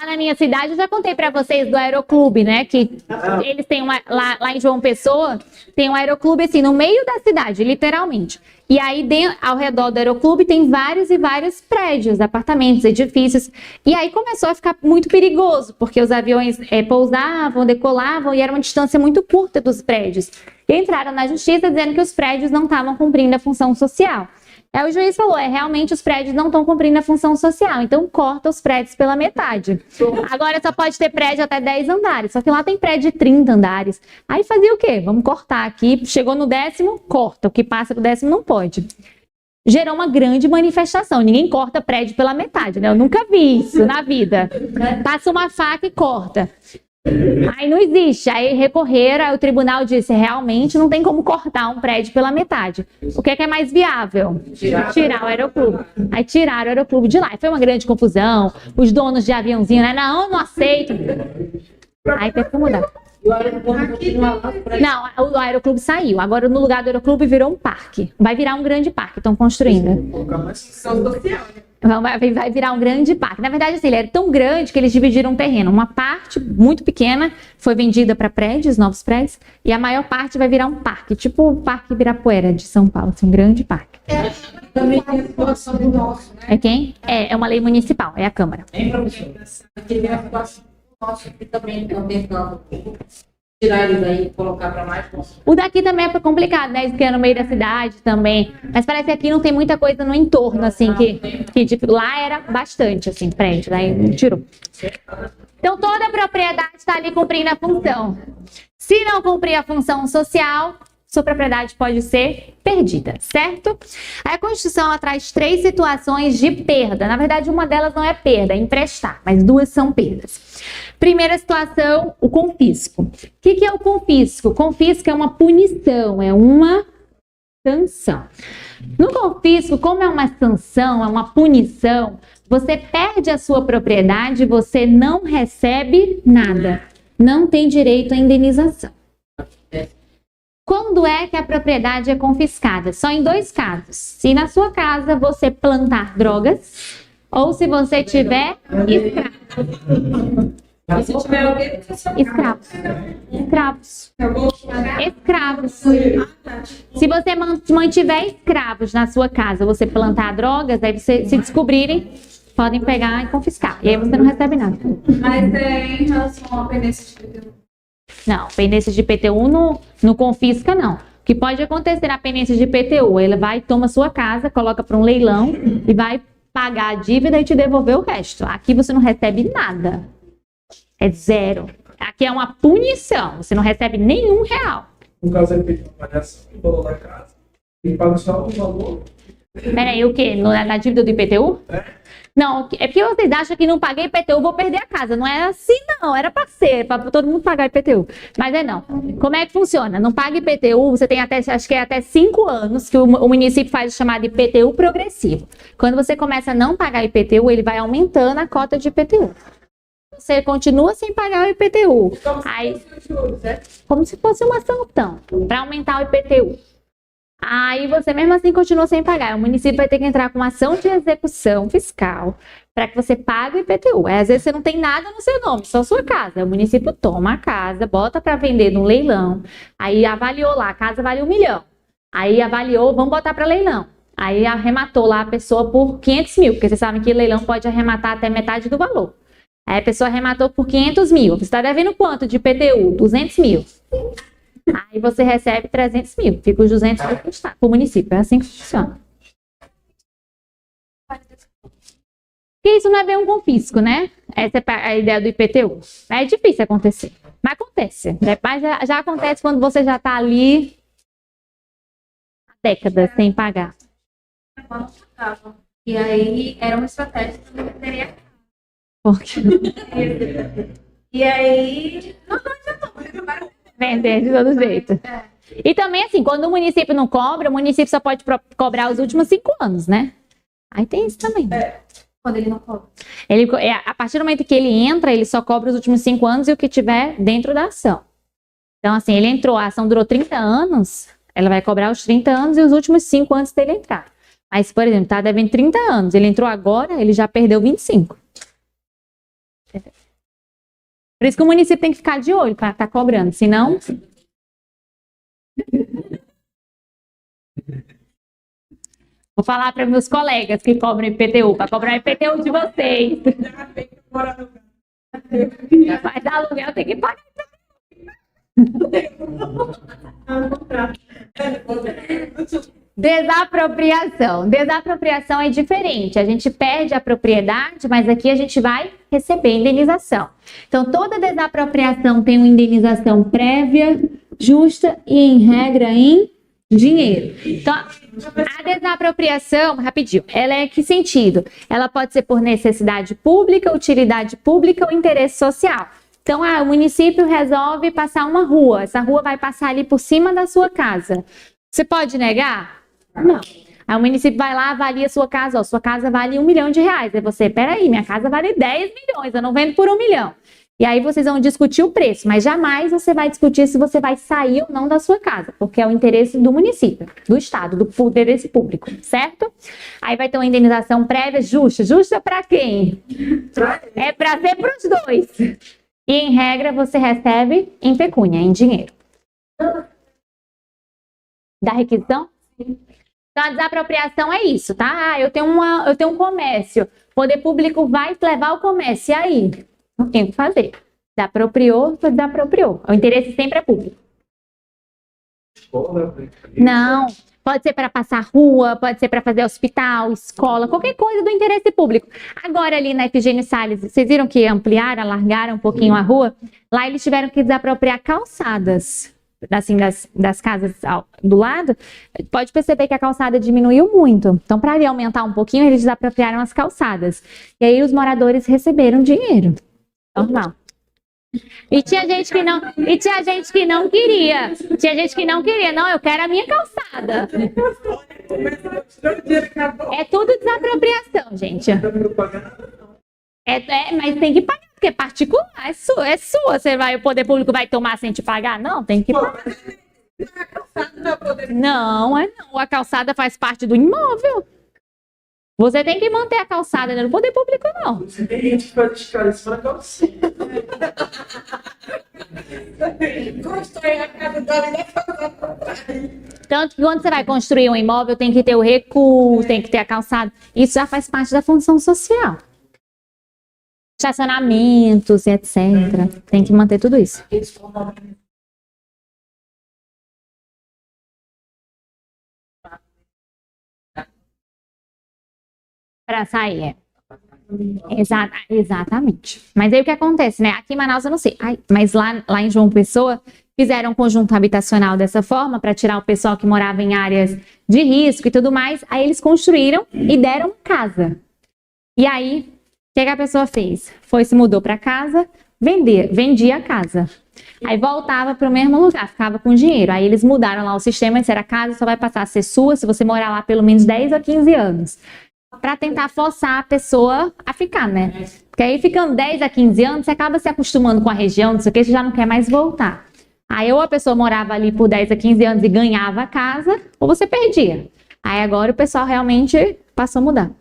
na minha cidade, eu já contei pra vocês do aeroclube, né? Que eles têm lá em João Pessoa, tem um aeroclube assim, no meio da cidade, literalmente. E aí, ao redor do aeroclube, tem vários e vários prédios, apartamentos, edifícios. E aí começou a ficar muito perigoso, porque os aviões pousavam, decolavam, e era uma distância muito curta dos prédios. E entraram na justiça dizendo que os prédios não estavam cumprindo a função social. Aí o juiz falou, realmente os prédios não estão cumprindo a função social, então corta os prédios pela metade. Agora só pode ter prédio até 10 andares, só que lá tem prédio de 30 andares. Aí fazia o quê? Vamos cortar aqui, chegou no 10º, corta, o que passa do 10º não pode. Gerou uma grande manifestação, ninguém corta prédio pela metade, né? Eu nunca vi isso na vida. Passa uma faca e corta. Aí não existe, aí recorreram, aí o tribunal disse, realmente não tem como cortar um prédio pela metade. O que é mais viável? Tirar o aeroclube. Aí tiraram o aeroclube de lá. E foi uma grande confusão, os donos de aviãozinho, né? Não aceito. Aí teve que mudar. Não, o aeroclube saiu. Agora no lugar do aeroclube virou um parque. Vai virar um grande parque, estão construindo. Vai virar um grande parque. Na verdade, assim, ele era tão grande que eles dividiram um terreno. Uma parte muito pequena foi vendida para prédios, novos prédios, e a maior parte vai virar um parque, tipo o Parque Ibirapuera de São Paulo, assim, um grande parque. Também tem a situação do nosso, né? É quem? É uma lei municipal, é a Câmara. Aqui tem a situação do nosso que também estão tentando tirar eles aí e colocar para mais. O daqui também é complicado, né? Isso que é no meio da cidade também. Mas parece que aqui não tem muita coisa no entorno, assim, que tipo, lá era bastante, assim, prédio, aí tirou. Então, toda a propriedade está ali cumprindo a função. Se não cumprir a função social, sua propriedade pode ser perdida, certo? A Constituição ela traz 3 situações de perda. Na verdade, uma delas não é perda, é emprestar, mas 2 são perdas. Primeira situação, o confisco. O que é o confisco? Confisco é uma punição, é uma sanção. No confisco, como é uma sanção, é uma punição, você perde a sua propriedade, você não recebe nada, não tem direito à indenização. Quando é que a propriedade é confiscada? Só em 2 casos. Se na sua casa você plantar drogas ou se você tiver escravos. E se tiver alguém, Escravos. Se você mantiver escravos na sua casa, você plantar drogas, aí você, se descobrirem, podem pegar e confiscar. E aí você não recebe nada. Mas em relação à pendência de PTU? Não, pendência de PTU não confisca, não. O que pode acontecer na pendência de PTU? Ele vai, toma sua casa, coloca para um leilão e vai pagar a dívida e te devolver o resto. Aqui você não recebe nada. É 0. Aqui é uma punição. Você não recebe nenhum real. No caso, ele pediu uma avaliação, falou da casa, Ele paga só o valor. Peraí, o quê? Na dívida do IPTU? Não, é porque vocês acham que não paguei IPTU, vou perder a casa. Não é assim, não. Era para ser, para todo mundo pagar IPTU. Mas é não. Como é que funciona? Não paga IPTU, você tem até, acho que é até 5 anos que o município faz o chamado IPTU progressivo. Quando você começa a não pagar IPTU, ele vai aumentando a cota de IPTU. Você continua sem pagar o IPTU. Aí, como se fosse uma sanção, para aumentar o IPTU. Aí você mesmo assim continua sem pagar. O município vai ter que entrar com uma ação de execução fiscal para que você pague o IPTU. Às vezes você não tem nada no seu nome, só sua casa. O município toma a casa, bota para vender no leilão. Aí avaliou lá, a casa vale 1 milhão. Aí avaliou, vamos botar para leilão. Aí arrematou lá a pessoa por 500 mil, porque vocês sabem que leilão pode arrematar até metade do valor. Aí a pessoa arrematou por 500 mil. Você está devendo quanto de IPTU? 200 mil. Aí você recebe 300 mil, fica os 200 mil para o município. É assim que funciona. Porque isso não é bem um confisco, né? Essa é a ideia do IPTU. É difícil acontecer, mas acontece. Mas já acontece quando você já está ali há décadas sem pagar. E aí era uma estratégia que eu teria. Porque E aí. vender de todo jeito. E também, assim, quando o município não cobra, o município só pode cobrar os últimos 5 anos, né? Aí tem isso também. Quando ele não cobra. A partir do momento que ele entra, ele só cobra os últimos 5 anos e o que tiver dentro da ação. Então, assim, ele entrou, a ação durou 30 anos, ela vai cobrar os 30 anos e os últimos 5 antes dele entrar. Mas, por exemplo, tá devendo 30 anos, ele entrou agora, ele já perdeu 25. Entendeu? Por isso que o município tem que ficar de olho para estar cobrando, senão... Vou falar para meus colegas que cobram IPTU, para cobrar IPTU de vocês. Mas aluguel tem que pagar. Desapropriação. Desapropriação é diferente. A gente perde a propriedade, mas aqui a gente vai receber indenização. Então, toda desapropriação tem uma indenização prévia, justa e, em regra, em dinheiro. Então, a desapropriação, rapidinho, ela é que sentido? Ela pode ser por necessidade pública, utilidade pública ou interesse social. Então, o município resolve passar uma rua. Essa rua vai passar ali por cima da sua casa. Você pode negar? Não. Aí o município vai lá, avalia a sua casa. Ó, sua casa vale R$1 milhão. Aí você, peraí, minha casa vale 10 milhões, eu não vendo por 1 milhão. E aí vocês vão discutir o preço, mas jamais você vai discutir se você vai sair ou não da sua casa, porque é o interesse do município, do Estado, do interesse público, certo? Aí vai ter uma indenização prévia justa. Justa para quem? É para ser para os dois. E em regra você recebe em pecúnia, em dinheiro. Da requisição? Então, a desapropriação é isso, tá? Eu tenho um comércio. O poder público vai levar o comércio. E aí? Não tem o que fazer. Desapropriou, desapropriou. O interesse sempre é público. Não. Pode ser para passar rua, pode ser para fazer hospital, escola, qualquer coisa do interesse público. Agora, ali na Efigênio Salles, vocês viram que ampliaram, alargaram um pouquinho a rua? Lá eles tiveram que desapropriar calçadas. Assim, das casas do lado, pode perceber que a calçada diminuiu muito. Então, para ele aumentar um pouquinho, eles desapropriaram as calçadas. E aí os moradores receberam dinheiro. Normal. E tinha gente que não queria. Tinha gente que não queria. Não, eu quero a minha calçada. É tudo desapropriação, gente. Mas tem que pagar, porque é particular, é sua. O poder público vai tomar sem te pagar? Não, tem que pagar. Não. A calçada faz parte do imóvel. Você tem que manter a calçada, não é do poder público, não. Você tem gente que faz descarga isso para calcinha. Tanto que quando você vai construir um imóvel, tem que ter o recuo, tem que ter a calçada. Isso já faz parte da função social. Estacionamentos, etc. Tem que manter tudo isso. Para sair, Exatamente. Mas aí o que acontece, né? Aqui em Manaus eu não sei. Mas lá em João Pessoa fizeram um conjunto habitacional dessa forma para tirar o pessoal que morava em áreas de risco e tudo mais. Aí eles construíram e deram casa. E aí, o que a pessoa fez? Se mudou para casa, vendia a casa. Aí voltava para o mesmo lugar, ficava com dinheiro. Aí eles mudaram lá o sistema, e disseram, a casa só vai passar a ser sua se você morar lá pelo menos 10 a 15 anos. Para tentar forçar a pessoa a ficar, né? Porque aí ficando 10 a 15 anos, você acaba se acostumando com a região, não sei o que, você já não quer mais voltar. Aí ou a pessoa morava ali por 10 a 15 anos e ganhava a casa, ou você perdia. Aí agora o pessoal realmente passou a mudar.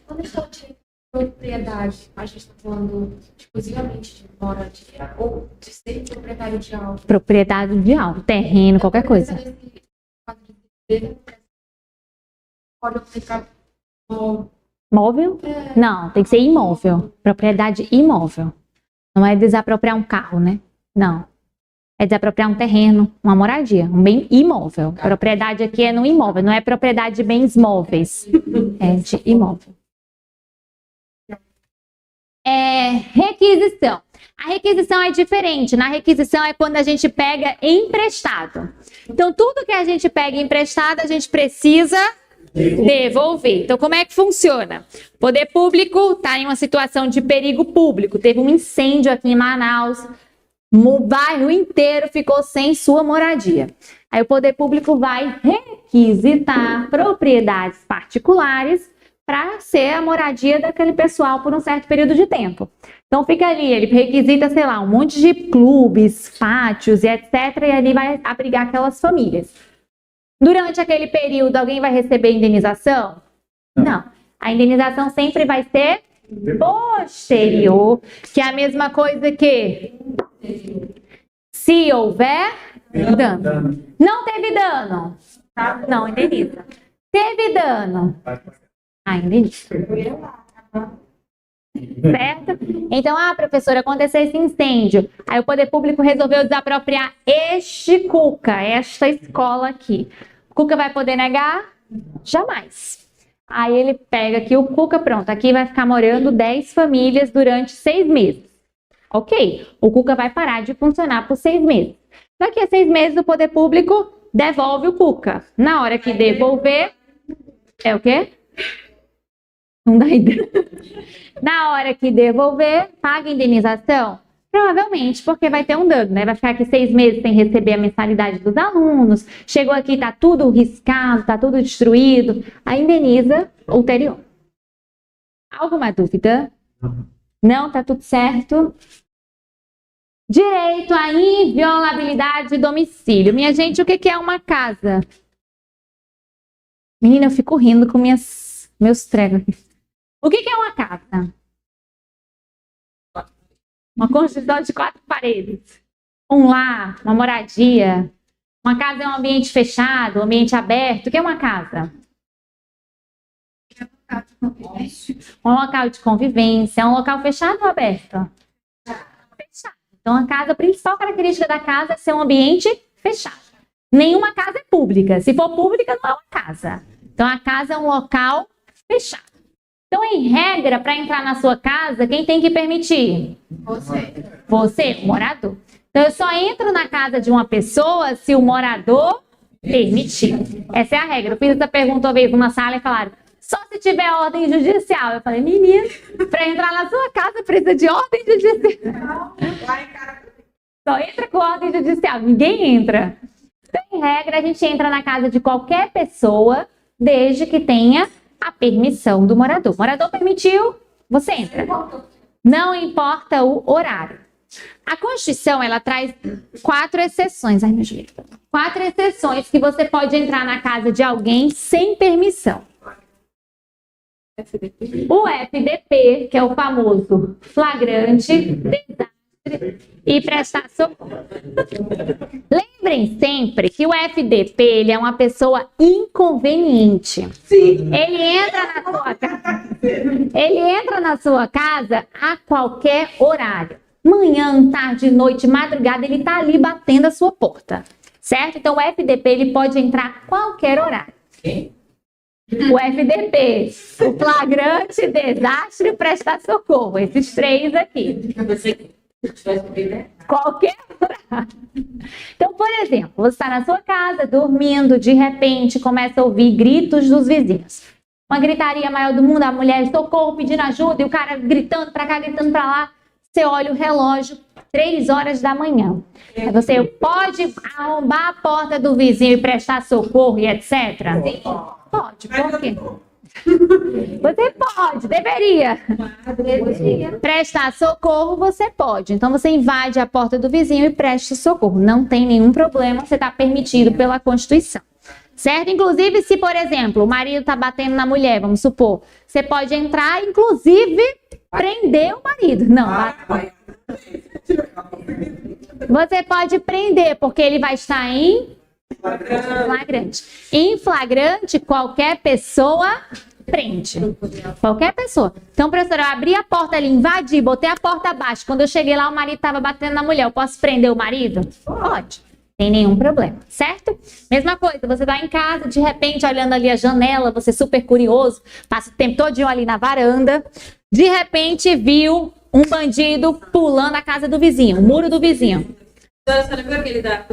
Quando a gente fala de propriedade, a gente está falando exclusivamente de moradia ou de ser proprietário de algo? Propriedade de algo, terreno, qualquer coisa. Pode aplicar Móvel? Não, tem que ser imóvel. Propriedade imóvel. Não é desapropriar um carro, né? Não. É desapropriar um terreno, uma moradia, um bem imóvel. Propriedade aqui é no imóvel, não é propriedade de bens móveis. É de imóvel. Requisição. A requisição é diferente. Na requisição é quando a gente pega emprestado. Então, tudo que a gente pega emprestado, a gente precisa devolver. Então, como é que funciona? O poder público está em uma situação de perigo público. Teve um incêndio aqui em Manaus. O bairro inteiro ficou sem sua moradia. Aí o poder público vai requisitar propriedades particulares para ser a moradia daquele pessoal por um certo período de tempo. Então fica ali, ele requisita, sei lá, um monte de clubes, pátios e etc. E ali vai abrigar aquelas famílias. Durante aquele período, alguém vai receber indenização? Não. A indenização sempre vai ser posterior, que é a mesma coisa que se houver dano. Não teve dano? Não, indeniza. Teve dano? Indeniza. Certo? Então, professora, aconteceu esse incêndio. Aí o poder público resolveu desapropriar este Cuca, esta escola aqui. O Cuca vai poder negar? Jamais. Aí ele pega aqui o Cuca, pronto, aqui vai ficar morando 10 famílias durante 6 meses. Ok, o Cuca vai parar de funcionar por 6 meses. Daqui a 6 meses o poder público devolve o Cuca. Na hora que devolver, é o quê? Não dá ideia. Na hora que devolver, paga indenização? Provavelmente, porque vai ter um dano, né? Vai ficar aqui 6 meses sem receber a mensalidade dos alunos. Chegou aqui, tá tudo riscado, tá tudo destruído. Aí indeniza ulterior. Alguma dúvida? Não, tá tudo certo? Direito à inviolabilidade de domicílio. Minha gente, o que é uma casa? Menina, eu fico rindo com meus tregos. O que é uma casa? Uma construção de 4 paredes. Um lar, uma moradia. Uma casa é um ambiente fechado, um ambiente aberto. O que é uma casa? Um local de convivência. É um local fechado ou aberto? Fechado. Então, a casa, a principal característica da casa é ser um ambiente fechado. Nenhuma casa é pública. Se for pública, não é uma casa. Então, a casa é um local fechado. Então, em regra, para entrar na sua casa, quem tem que permitir? Você, o morador. Então, eu só entro na casa de uma pessoa se o morador permitir. Essa é a regra. Eu fiz essa pergunta uma vez numa sala e falaram, só se tiver ordem judicial. Eu falei, menino, para entrar na sua casa precisa de ordem judicial. Só entra com ordem judicial, ninguém entra. Então, em regra, a gente entra na casa de qualquer pessoa, desde que tenha a permissão do morador. O morador permitiu, você entra. Não importa o horário. A Constituição, ela traz 4 exceções. Ai, meu joelho. 4 exceções que você pode entrar na casa de alguém sem permissão. O FDP, que é o famoso flagrante, desastre e prestar socorro. Lembrem sempre que o FDP, ele é uma pessoa inconveniente. Sim. Ele entra na sua casa a qualquer horário. Manhã, tarde, noite, madrugada, ele está ali batendo a sua porta. Certo? Então o FDP, ele pode entrar a qualquer horário. o FDP, o flagrante, desastre, prestar socorro. Esses 3 aqui. Eu pensei que tivesse bem, né? Qualquer. Então, por exemplo, você está na sua casa, dormindo, de repente começa a ouvir gritos dos vizinhos. Uma gritaria maior do mundo, a mulher, socorro, pedindo ajuda, e o cara gritando para cá, gritando para lá. Você olha o relógio, 3 horas da manhã. Aí você pode arrombar a porta do vizinho e prestar socorro e etc? Pode, por quê? Você pode, deveria. Prestar socorro, você pode. Então você invade a porta do vizinho e presta socorro. Não tem nenhum problema, você está permitido pela Constituição. Certo? Inclusive, se, por exemplo, o marido está batendo na mulher, vamos supor, você pode entrar, inclusive, prender o marido. Não, você pode prender, porque ele vai estar em flagrante. Em flagrante, qualquer pessoa prende. Qualquer pessoa. Então, professora, eu abri a porta ali, invadi, botei a porta abaixo. Quando eu cheguei lá, o marido estava batendo na mulher. Eu posso prender o marido? Pode. Sem nenhum problema, certo? Mesma coisa, você tá em casa, de repente, olhando ali a janela, você super curioso, passa o tempo todinho ali na varanda, de repente viu um bandido pulando a casa do vizinho, o muro do vizinho. Você lembra aquele da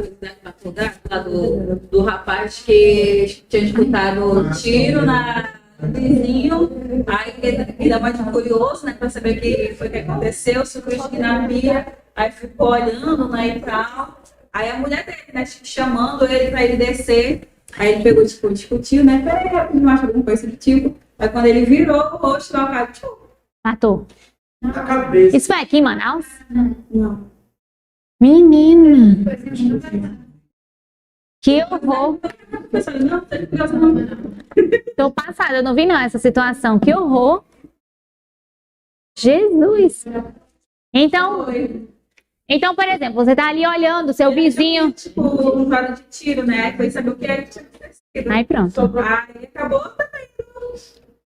faculdade, lá do rapaz que tinha escutado tiro no vizinho, aí ele dá mais curioso, né, pra saber o que foi que aconteceu, subiu na pia, aí ficou olhando, né, e tal. Aí a mulher dele, né, chamando ele pra ele descer. Aí ele pegou, tipo, discutiu, né? Peraí, rapidinho, acho alguma coisa do tipo. Aí quando ele virou o rosto, o cara, Matou. Na cabeça. Isso foi aqui em Manaus? não. Menina. Que horror. Tô passada, eu não vi não essa situação. Que horror. Jesus. Então, por exemplo, você tá ali olhando, seu vizinho... Tipo, um vara de tiro, né? Aí foi saber o que é que tinha acontecido. Aí pronto. Aí acabou também.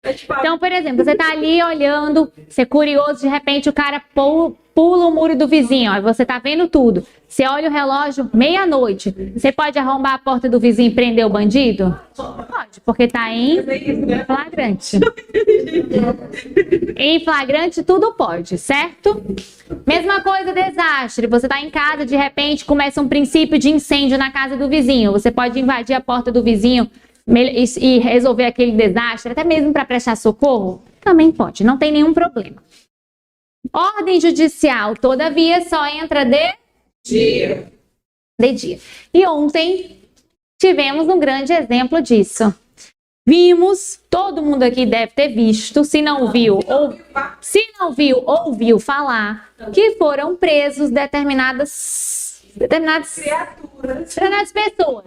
Então, por exemplo, você tá ali olhando, você é curioso, de repente o cara pula o muro do vizinho, ó, você tá vendo tudo. Você olha o relógio, 00:30. Você pode arrombar a porta do vizinho e prender o bandido? Pode, porque tá em flagrante. Em flagrante tudo pode, certo? Mesma coisa, desastre. Você tá em casa, de repente começa um princípio de incêndio na casa do vizinho. Você pode invadir a porta do vizinho e resolver aquele desastre, até mesmo para prestar socorro? Também pode, não tem nenhum problema. Ordem judicial, todavia, só entra de dia. E ontem tivemos um grande exemplo disso. Vimos, todo mundo aqui deve ter visto, se não viu, ouviu falar, que foram presos determinadas pessoas.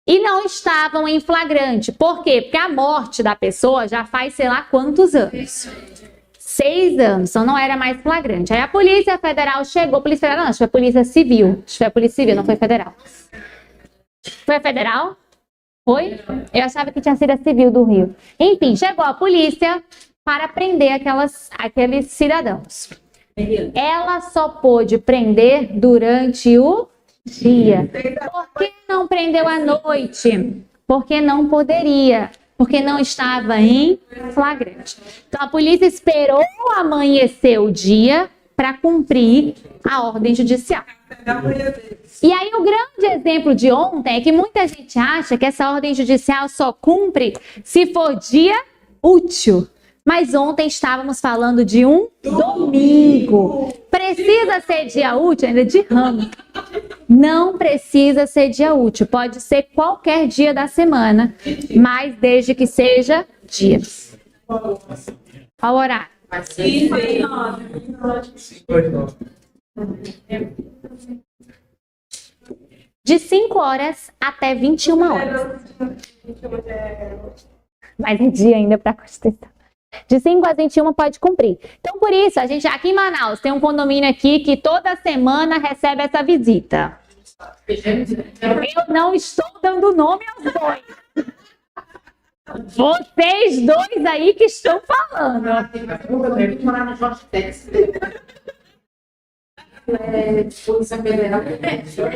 E não estavam em flagrante. Por quê? Porque a morte da pessoa já faz sei lá quantos anos. 6 anos, então não era mais flagrante. Aí a Polícia Federal chegou, Polícia Federal não, acho que foi a Polícia Civil. Acho que foi a Polícia Civil, não foi federal. Foi a Federal? Foi? Eu achava que tinha sido a Civil do Rio. Enfim, chegou a polícia para prender aqueles cidadãos. Ela só pôde prender durante o dia. Por que não prendeu à noite? Porque não poderia. Porque não estava em flagrante. Então a polícia esperou amanhecer o dia para cumprir a ordem judicial. E aí o grande exemplo de ontem é que muita gente acha que essa ordem judicial só cumpre se for dia útil. Mas ontem estávamos falando de um domingo. Precisa ser dia útil? Ainda de ramo. Não precisa ser dia útil. Pode ser qualquer dia da semana, mas desde que seja dia. Qual o horário? De 5 horas até 21 horas. Mas é dia ainda para a Constituição. De 5 às 21 pode cumprir. Então, por isso, a gente aqui em Manaus tem um condomínio aqui que toda semana recebe essa visita. Eu não estou dando nome aos dois. Vocês dois aí que estão falando. Polícia Federal.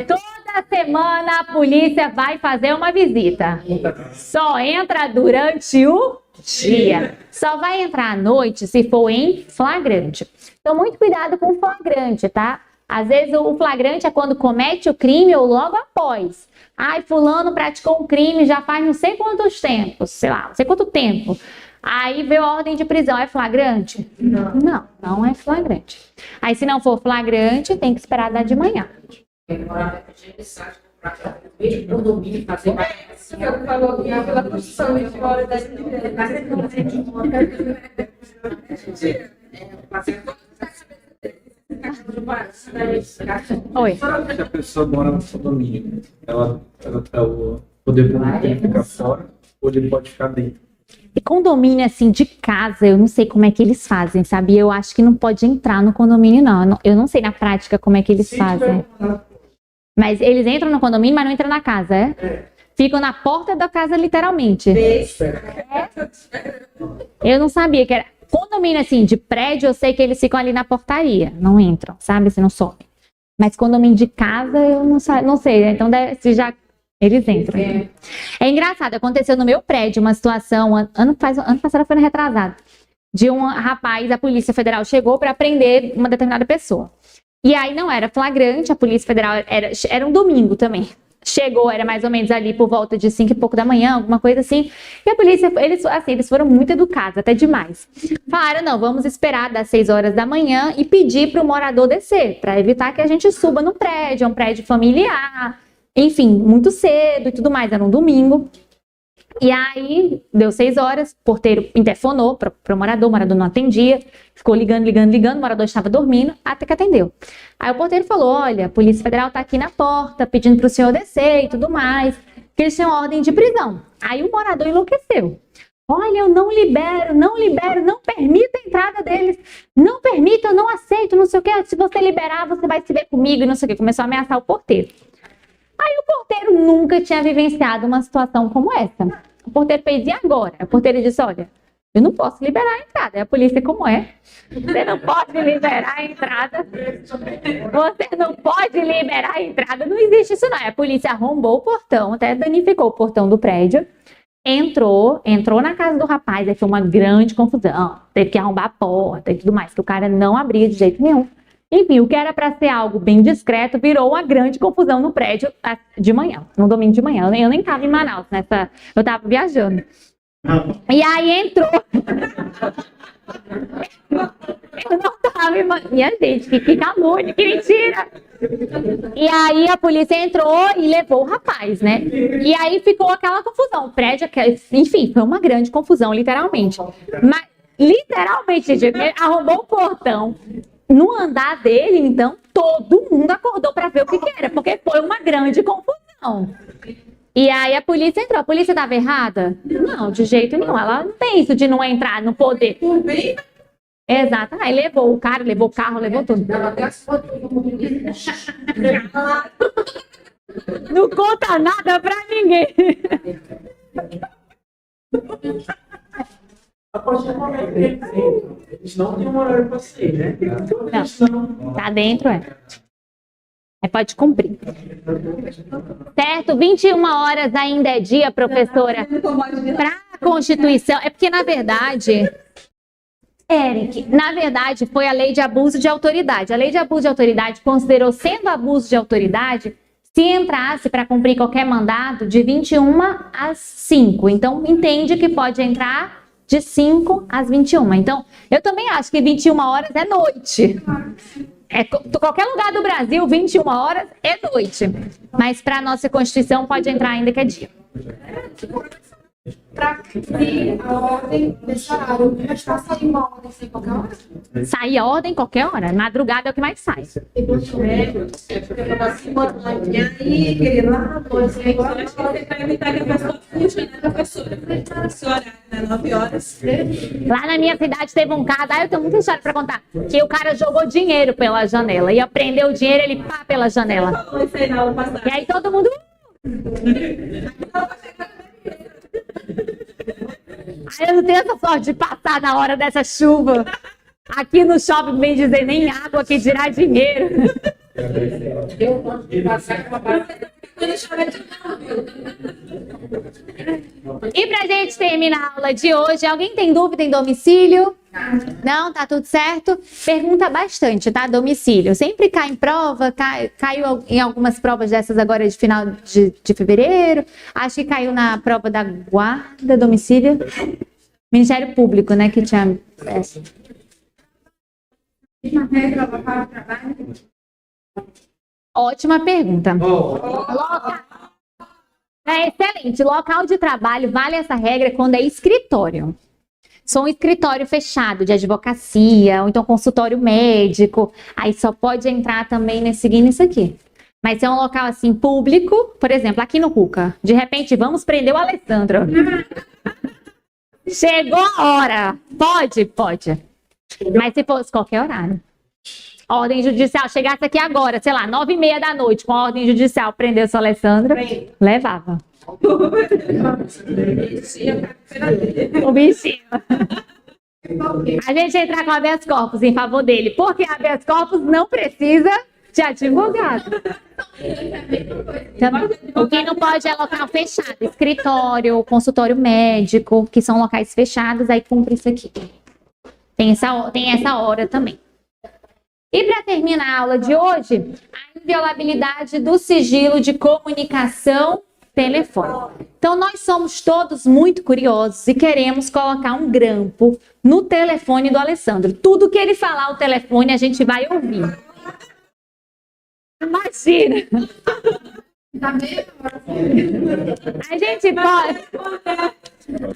Toda semana a polícia vai fazer uma visita. Só entra durante o dia. Só vai entrar à noite se for em flagrante. Então, muito cuidado com o flagrante, tá? Às vezes o flagrante é quando comete o crime ou logo após. Ai, fulano praticou um crime já faz não sei quantos tempos, sei lá, não sei quanto tempo. Aí veio a ordem de prisão, é flagrante? Não, não é flagrante. Aí se não for flagrante, tem que esperar dar de manhã. Eu falou que pela Constituição de fora da Oi. Se a pessoa mora no condomínio, o poder público tem que ficar fora ou ele pode ficar dentro? E condomínio, assim, de casa, eu não sei como é que eles fazem, sabe? Eu acho que não pode entrar no condomínio, não. Eu não sei na prática como é que eles fazem. Mas eles entram no condomínio, mas não entram na casa, é? Ficam na porta da casa, literalmente. Eu não sabia que era... Condomínio, assim, de prédio, eu sei que eles ficam ali na portaria. Não entram, sabe? Se não sobem. Mas condomínio de casa, eu não sei. Então, se já... Eles entram. É engraçado, aconteceu no meu prédio uma situação, ano passado foi retrasado, de um rapaz, a Polícia Federal chegou para prender uma determinada pessoa. E aí não era flagrante, a Polícia Federal, era um domingo também. Chegou, era mais ou menos ali por volta de 5 e pouco da manhã, alguma coisa assim. E a polícia, eles foram muito educados, até demais. Falaram, não, vamos esperar das 6 horas da manhã e pedir para o morador descer, para evitar que a gente suba no prédio, é um prédio familiar. Enfim, muito cedo e tudo mais, era um domingo. E aí, deu 6 horas, o porteiro interfonou para o morador não atendia, ficou ligando, o morador estava dormindo, até que atendeu. Aí o porteiro falou, olha, a Polícia Federal está aqui na porta, pedindo para o senhor descer e tudo mais, que eles tinham ordem de prisão. Aí o morador enlouqueceu. Olha, eu não libero, não permito a entrada deles, não permito, eu não aceito, não sei o que, se você liberar, você vai se ver comigo e não sei o que, começou a ameaçar o porteiro. Aí o porteiro nunca tinha vivenciado uma situação como essa. O porteiro fez, e agora? O porteiro disse, olha, eu não posso liberar a entrada. E a polícia, como é? Você não pode liberar a entrada. Você não pode liberar a entrada. Não existe isso não. A polícia arrombou o portão, até danificou o portão do prédio. Entrou na casa do rapaz, aí foi uma grande confusão. Teve que arrombar a porta e tudo mais, que o cara não abria de jeito nenhum. Enfim, o que era para ser algo bem discreto virou uma grande confusão no prédio de manhã, no domingo de manhã. Eu nem estava em Manaus, eu estava viajando. E aí entrou. Eu não estava em Manaus. Minha gente, que calor, que mentira. E aí a polícia entrou e levou o rapaz, né? E aí ficou aquela confusão. O prédio, enfim, foi uma grande confusão, literalmente. Mas, literalmente, gente, ele arrombou o portão. No andar dele, então, todo mundo acordou para ver o que era, porque foi uma grande confusão. E aí a polícia entrou. A polícia estava errada? Não, de jeito nenhum. Ela não tem isso de não entrar no poder. Exato. Aí levou o cara, levou o carro, levou tudo. Não conta nada para ninguém. A partir do momento que eles não têm um horário para sair, né? Não, tá dentro, é. Aí pode cumprir. Certo? 21 horas ainda é dia, professora. Para a Constituição. É porque, na verdade, Eric, foi a lei de abuso de autoridade. A lei de abuso de autoridade considerou sendo abuso de autoridade se entrasse para cumprir qualquer mandado de 21 às 5. Então, entende que pode entrar de 5 às 21. Então, eu também acho que 21 horas é noite. Qualquer lugar do Brasil, 21 horas é noite. Mas para a nossa Constituição pode entrar ainda que é dia. Para cumprir a ordem desse horário, já está saindo uma ordem sem qualquer hora? Sai a ordem qualquer hora. Madrugada é o que mais sai. E aí, querida, para evitar que a pessoa fuja, né, professora? Esse horário, né, 9 horas. Lá na minha cidade teve um caso, eu tenho muita história para contar, que o cara jogou dinheiro pela janela. Ia prender o dinheiro, ele pá pela janela. E aí todo mundo... Eu não tenho essa sorte de passar na hora dessa chuva. Aqui no shopping, bem dizer, nem água que dirá dinheiro. Eu gosto de passar com a barra. E pra gente terminar a aula de hoje, alguém tem dúvida em domicílio? Não, tá tudo certo? Pergunta bastante, tá? Domicílio. Sempre cai em prova, caiu em algumas provas dessas agora de final de fevereiro. Acho que caiu na prova da guarda, domicílio. Ministério Público, né, que tinha... Ótima pergunta. É excelente. Local de trabalho, vale essa regra quando é escritório. Sou um escritório fechado de advocacia, ou então consultório médico, aí só pode entrar também seguindo isso aqui. Mas se é um local assim público, por exemplo, aqui no Cuca, de repente vamos prender o Alessandro. Chegou a hora. Pode, pode. Mas se fosse qualquer horário. Ordem judicial, chegasse aqui agora, sei lá, 9h30 da noite, com a ordem judicial, prendesse o Alessandro, levava. O bichinho. A gente entrar com habeas corpus em favor dele, porque habeas corpus não precisa de advogado. O que não pode é local fechado, escritório, consultório médico, que são locais fechados, aí cumpre isso aqui. Tem essa hora também. E para terminar a aula de hoje, a inviolabilidade do sigilo de comunicação telefônica. Então, nós somos todos muito curiosos e queremos colocar um grampo no telefone do Alessandro. Tudo que ele falar ao telefone, a gente vai ouvir. Imagina!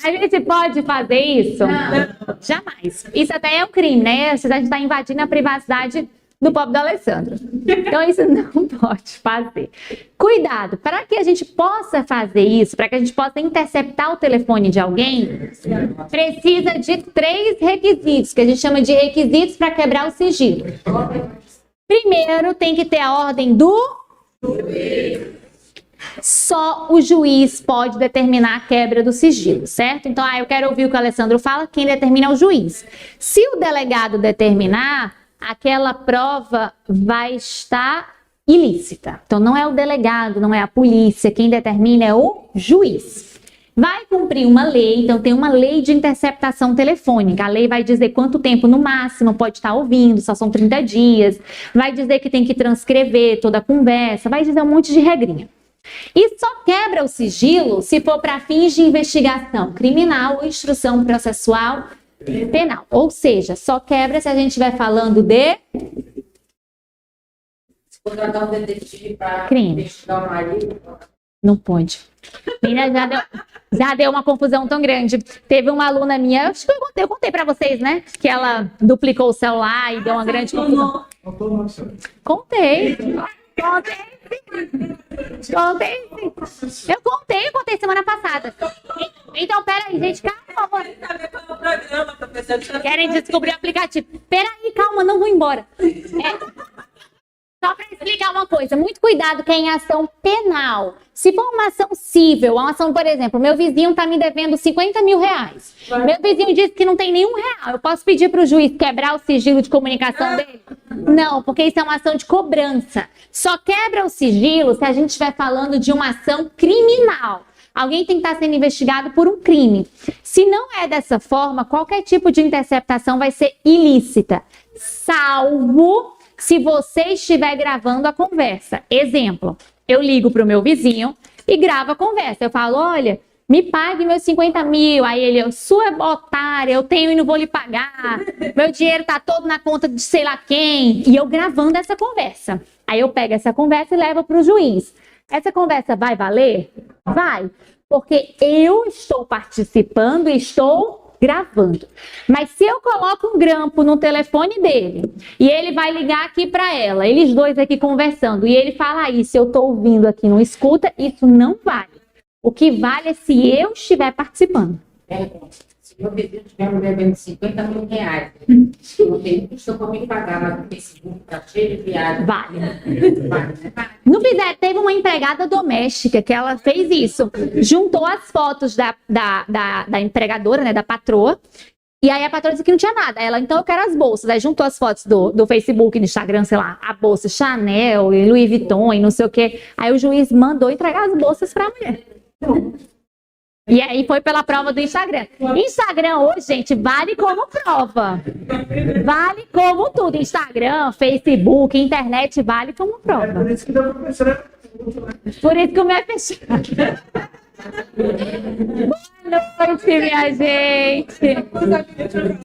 A gente pode fazer isso? Não. Jamais. Isso até é um crime, né? A gente está invadindo a privacidade do pobre do Alessandro. Então, isso não pode fazer. Cuidado, para que a gente possa fazer isso, para que a gente possa interceptar o telefone de alguém, precisa de 3 requisitos, que a gente chama de requisitos para quebrar o sigilo. Primeiro, tem que ter a ordem do... Só o juiz pode determinar a quebra do sigilo, certo? Então, eu quero ouvir o que o Alessandro fala, quem determina é o juiz. Se o delegado determinar, aquela prova vai estar ilícita. Então, não é o delegado, não é a polícia, quem determina é o juiz. Vai cumprir uma lei, então tem uma lei de interceptação telefônica. A lei vai dizer quanto tempo no máximo pode estar ouvindo, só são 30 dias. Vai dizer que tem que transcrever toda a conversa, vai dizer um monte de regrinha. E só quebra o sigilo se for para fins de investigação criminal ou instrução processual penal. Ou seja, só quebra se a gente estiver falando de Contratar um detetive para crime. investigar o marido. Não pode. Já deu uma confusão tão grande. Teve uma aluna minha, acho que eu contei para vocês, né? Que ela duplicou o celular e deu uma grande confusão. Contei semana passada. Então, peraí, gente, calma. Querem descobrir o aplicativo. Peraí, calma, não vou embora. Só para explicar uma coisa, muito cuidado que é em ação penal. Se for uma ação civil, uma ação, por exemplo, meu vizinho está me devendo 50 mil reais. Meu vizinho disse que não tem nenhum real. Eu posso pedir para o juiz quebrar o sigilo de comunicação dele? Não, porque isso é uma ação de cobrança. Só quebra o sigilo se a gente estiver falando de uma ação criminal. Alguém tem que estar sendo investigado por um crime. Se não é dessa forma, qualquer tipo de interceptação vai ser ilícita, salvo se você estiver gravando a conversa. Exemplo, eu ligo para o meu vizinho e gravo a conversa. Eu falo, olha, me pague meus 50 mil. Aí ele, sua otária, eu tenho e não vou lhe pagar. Meu dinheiro tá todo na conta de sei lá quem. E eu gravando essa conversa. Aí eu pego essa conversa e levo para o juiz. Essa conversa vai valer? Vai. Porque eu estou participando e estou gravando. Mas se eu coloco um grampo no telefone dele e ele vai ligar aqui para ela, eles dois aqui conversando, e ele fala isso, eu tô ouvindo aqui, não escuta, isso não vale. O que vale é se eu estiver participando. Se meu vizinho estiver me devendo 50 mil reais, eu tenho que estou para me pagar lá no Facebook, tá cheio de viagem. Vale. Não fizer, teve uma empregada doméstica que ela fez isso. Juntou as fotos da empregadora, né, da patroa, E aí a patroa disse que não tinha nada. Ela, então eu quero as bolsas. Aí juntou as fotos do Facebook, do Instagram, sei lá, a bolsa Chanel, e Louis Vuitton e não sei o quê. Aí o juiz mandou entregar as bolsas pra mulher. E aí foi pela prova do Instagram. Instagram hoje, gente, vale como prova. Vale como tudo. Instagram, Facebook, internet, vale como prova. Por isso que dá pra pensar. Por isso que o meu é fechado. Boa noite, minha gente.